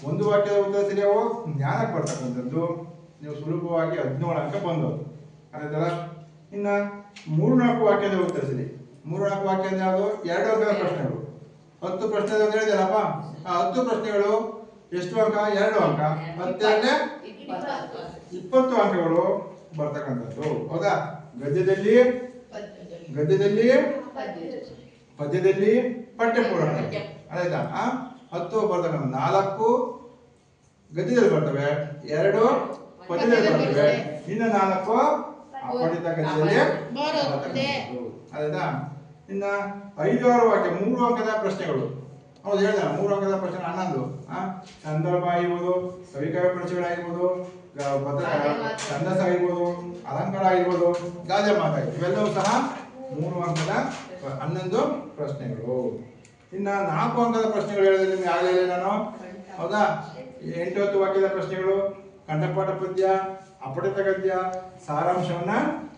ಒಂದು ವಾಕ್ಯದ ಉತ್ತರಿಸಿದ್ರೆ ಅವು ಜ್ಞಾನಕ್ಕೆ ಬರ್ತಕ್ಕಂಥದ್ದು. ನೀವು ಸುಲಭವಾಗಿ 17 ಅಂಕ ಬಂದವು. ಆಯ್ತಲ್ಲ? ಇನ್ನ 3-4 ವಾಕ್ಯದ ಉತ್ತರಿಸಿರಿ. 3-4 ವಾಕ್ಯ ಅಂದ್ರೆ ಯಾವುದು? 2 ಅಂಕದ ಪ್ರಶ್ನೆಗಳು. 10 ಪ್ರಶ್ನೆ ಅಂತ ಹೇಳಿದೆನಪ್ಪ. 10 ಪ್ರಶ್ನೆಗಳು ಎಷ್ಟು ಅಂಕ? 2 ಅಂಕ. 10 20 ಅಂಕಗಳು ಬರ್ತಕ್ಕಂಥದ್ದು. ಹೌದಾ? ಗದ್ಯದಲ್ಲಿ ಪದ್ಯದಲ್ಲಿ ಪಠ್ಯಪೂರಕ. ಆಯ್ತಾ? 10 ಬರ್ತಕ್ಕಂಥ 4 ಗದ್ಯದಲ್ಲಿ ಬರ್ತವೆ, 2 ಪದ್ಯದಲ್ಲಿ ಬರ್ತವೆ, ಇನ್ನು 4 ಅಪಠಿತ ಗದ್ಯದಲ್ಲಿ ಬರ್ತಕ್ಕಂಥದ್ದು. ಆಯ್ತಾ? ಇನ್ನ 5-6 ವಾಕ್ಯ 3 ಅಂಕದ ಪ್ರಶ್ನೆಗಳು. ಹೌದು, ಹೇಳಿದ 3 ಅಂಕದ ಪ್ರಶ್ನೆ 11. ಸಂದರ್ಭ ಆಗಿರ್ಬೋದು, ಕವಿಕಾವ್ಯ ಪರಿಚಯಗಳಾಗಿರ್ಬೋದು, ಛಂದಸ್ಸು ಆಗಿರ್ಬೋದು, ಅಲಂಕಾರ ಆಗಿರ್ಬೋದು, ಗಾದೆ ಮಾತಾಗಿ ಇವೆಲ್ಲವೂ ಸಹ 3 ಅಂಕದ 11 ಪ್ರಶ್ನೆಗಳು. ಇನ್ನ 4 ಅಂಕದ ಪ್ರಶ್ನೆಗಳು ಹೇಳಿದ್ರೆ ನಿಮ್ಗೆ ಆಗಲಿಲ್ಲ ನಾನು. ಹೌದಾ? 8-10 ವಾಕ್ಯದ ಪ್ರಶ್ನೆಗಳು, ಕಂಠಪಾಠ ಪದ್ಯ, ಅಪಠಿತ ಗದ್ಯ, ಸಾರಾಂಶವನ್ನ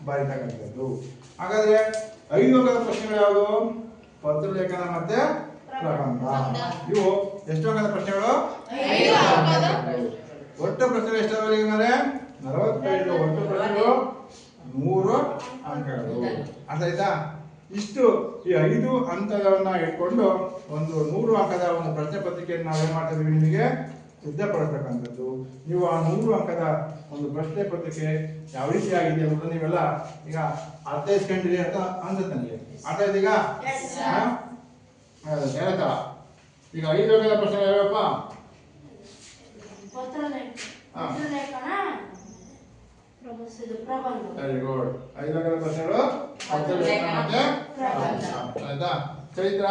ಬರೀತಕ್ಕಂಥದ್ದು. ಹಾಗಾದ್ರೆ 5 ಅಂಕದ ಪ್ರಶ್ನೆಗಳು ಯಾವುದು? ಪತ್ರಲೇಖನ ಮತ್ತೆ ಪ್ರಬಂಧ. ಇವು ಎಷ್ಟು ಅಂಕದ ಪ್ರಶ್ನೆಗಳು? 5 ಅಂಕದ. ಒಟ್ಟು ಪ್ರಶ್ನೆಗಳು ಎಷ್ಟಾಗಲಿ ಮೇಲೆ 45. ಒಟ್ಟು ಪ್ರಶ್ನೆಗಳು 100 ಅಂಕಗಳು. ಅರ್ಥ ಆಯ್ತಾ? ಇಷ್ಟು ಈ 5 ಹಂತಗಳನ್ನ ಇಟ್ಕೊಂಡು ಒಂದು 100 ಅಂಕದ ಒಂದು ಪ್ರಶ್ನೆ ಪತ್ರಿಕೆಯನ್ನು ನಾವು ಏನ್ ಮಾಡ್ತಾ ಇದೀವಿ ನಿಮಗೆ ಸಿದ್ಧಪಡಿಸ್ತಕ್ಕಂಥದ್ದು. ನೀವು ಆ 100 ಅಂಕದ ಒಂದು ಪ್ರಶ್ನೆ ಪತ್ರಿಕೆ ಯಾವ ರೀತಿ ಆಗಿದೆ ಅನ್ನೋದು ನೀವೆಲ್ಲ ಈಗ ಅರ್ಥೈಸ್ಕೊಂಡಿರಿ ಅಂತ ಅನ್ಸುತ್ತೆ ನನಗೆ. ಅರ್ಥ ಆಯ್ತು ಈಗ? ಹೇಳ್ತಾ ಈಗ 5 ಅಂಕದ ಪ್ರಶ್ನೆ ಯಾವಪ್ಪ? Very good. 5 ಅಂಕದ ಪ್ರಶ್ನೆಗಳು ಪತ್ರಲೇಖನ ಮತ್ತೆ ಪ್ರಬಂಧ. ಆಯ್ತಾ? ಚೈತ್ರ,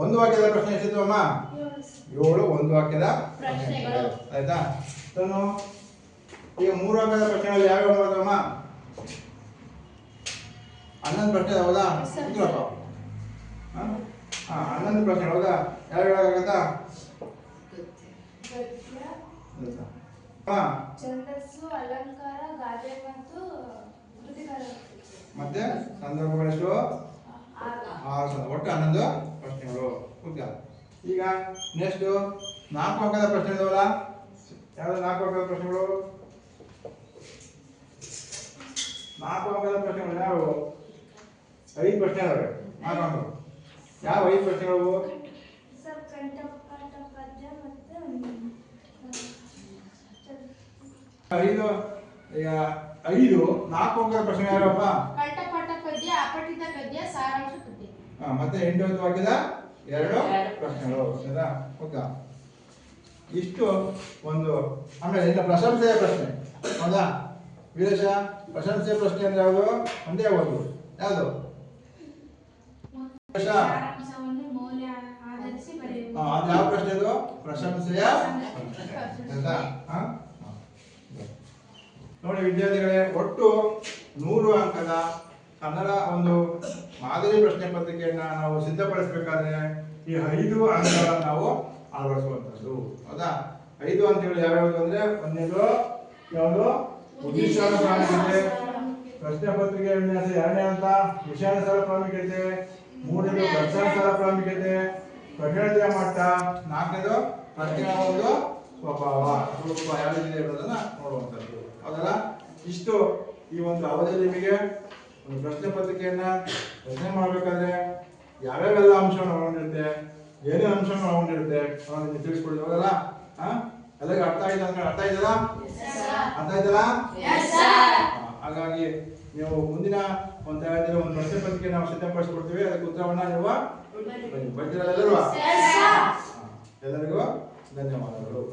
1 ವಾಕ್ಯದ ಪ್ರಶ್ನೆ ಎಷ್ಟಿತ್ತು ಅಮ್ಮ? 7 1 ವಾಕ್ಯದ ಪ್ರಶ್ನೆಗಳು. ಆಯ್ತಾ? ಈಗ 3 ಅಂಕದ ಪ್ರಶ್ನೆಗಳು ಯಾವ್ಯಾವ ಬರ್ತವಮ್ಮ? 11 ಪ್ರಶ್ನೆ. ಹೌದಾ? 11 ಪ್ರಶ್ನೆ. ಹೌದಾ? ಯಾವ್ಯಾವ ಆಗತ್ತಾ? ಛಂದಸ್ಸು, ಅಲಂಕಾರ, ಗಾದೆ ಮತ್ತು ಮತ್ತೆ ಸಂದರ್ಭಗಳೆಷ್ಟು? 6. ಒಟ್ಟು 11 ಪ್ರಶ್ನೆಗಳು. ಓಕೆ. ಈಗ ನೆಕ್ಸ್ಟ್ 4 ಅಂಕದ ಪ್ರಶ್ನೆ ಇದಾವಲ್ಲ, ಯಾವ್ದು 4 ಅಂಕದ ಪ್ರಶ್ನೆಗಳು? 4 ಅಂಕದ ಪ್ರಶ್ನೆಗಳು ಯಾವು? 5 ಪ್ರಶ್ನೆ ಇದಾವೆ. 4 ಅಂಕಗಳು ಯಾವ 5 ಪ್ರಶ್ನೆಗಳು? ಈಗ 5 4 ಅಂಕದ ಪ್ರಶ್ನೆ ಯಾರಪ್ಪ? ಕಂಠಪಾಠ ಪದ್ಯ, ಅಪಠಿತ ಗದ್ಯ, ಸಾರಾಂಶ ಪದ್ಯ. ಮತ್ತೆ 8 ವಾಕ್ಯದ 2 ಪ್ರಶ್ನೆಗಳು. ಹೌದಾ? ಓಕೆ. ಇಷ್ಟು ಒಂದು. ಆಮೇಲೆ ಇನ್ನು ಪ್ರಶಂಸೆಯ ಪ್ರಶ್ನೆ. ಹೌದಾ? ವೀರೇಶ, ಪ್ರಶಂಸೆಯ ಪ್ರಶ್ನೆ ಅಂದ್ರೆ ಯಾವುದು? ಒಂದೇ ಒಂದು. ಯಾವುದು? ಮೌಲ್ಯ ಆಧರಿಸಿ ಬರೆಯುವುದು. ಅದು ಯಾವ ಪ್ರಶ್ನೆ? ಅದು ಪ್ರಶಂಸೆಯ ಪ್ರಶ್ನೆ. ಆಯ್ತಾ? ನೋಡಿ ವಿದ್ಯಾರ್ಥಿಗಳೇ, ಒಟ್ಟು 100 ಅಂಕದ ಕನ್ನಡ ಒಂದು ಮಾದರಿ ಪ್ರಶ್ನೆ ಪತ್ರಿಕೆಯನ್ನ ನಾವು ಸಿದ್ಧಪಡಿಸಬೇಕಾದ್ರೆ ಈ 5 ಅಂಕಗಳನ್ನು ನಾವು ಅಳವಡಿಸುವಂಥದ್ದು. ಹೌದಾ? 5 ಅಂಕಗಳು ಯಾವ್ಯಾವುದು ಅಂದ್ರೆ, ಒಂದನೇದು ಯಾವುದು? ಉದ್ದೇಶಾನ ಪ್ರಾಮುಖ್ಯತೆ, ಪ್ರಶ್ನೆ ಪತ್ರಿಕೆ ವಿನ್ಯಾಸ. 2ನೇ ಹಂತ ವಿಷಯಾನುಸಾರ ಪ್ರಾಮುಖ್ಯತೆ. 3ನೇದು ಪ್ರಶ್ನಾನುಸಾರ ಪ್ರಾಮುಖ್ಯತೆ, ಕಠಿಣತೆಯ ಮಟ್ಟ. 4ನೇದು ಪ್ರಶ್ನೆಗಳ ಒಂದು ಸ್ವಭಾವ, ಸ್ವರೂಪ ಯಾವ ರೀತಿ ಇರೋದನ್ನ ನೋಡುವಂಥದ್ದು. ಹೌದಲ್ಲ? ಇಷ್ಟು ಈ ಒಂದು ಅವಧಿಯಲ್ಲಿ ನಿಮಗೆ ಒಂದು ಪ್ರಶ್ನೆ ಪತ್ರಿಕೆಯನ್ನ ರಚನೆ ಮಾಡಬೇಕಾದ್ರೆ ಯಾವ್ಯಾವೆಲ್ಲ ಅಂಶವನ್ನು ಒಳಗೊಂಡಿರುತ್ತೆ, ಏನೇನು ಅಂಶವನ್ನು ಒಳಗೊಂಡಿರುತ್ತೆ ಅನ್ನೋದನ್ನ ನಿಮಗೆ ತಿಳಿಸ್ಕೊಡಿ. ಹೌದಲ್ಲ? ಎಲ್ಲರಿಗೂ ಅರ್ಥ ಆಯ್ತು ಅಂದ್ರೆ ಅರ್ಥ ಆಯ್ತಲ್ಲ? ಅರ್ಥ ಆಯ್ತಲ್ಲ? ಹಾಗಾಗಿ ನೀವು ಮುಂದಿನ ಒಂದು ತರಗತಿಯಲ್ಲಿ ಒಂದು ಪ್ರಶ್ನೆ ಪತ್ರಿಕೆ ನಾವು ಸಿದ್ಧಪಡಿಸ್ಕೊಡ್ತೀವಿ. ಅದಕ್ಕೆ ಉತ್ತರವನ್ನ ನೀವು ಬರ್ತೀರಲ್ಲ ಎಲ್ಲರೂ? ಎಲ್ಲರಿಗೂ ಧನ್ಯವಾದಗಳು.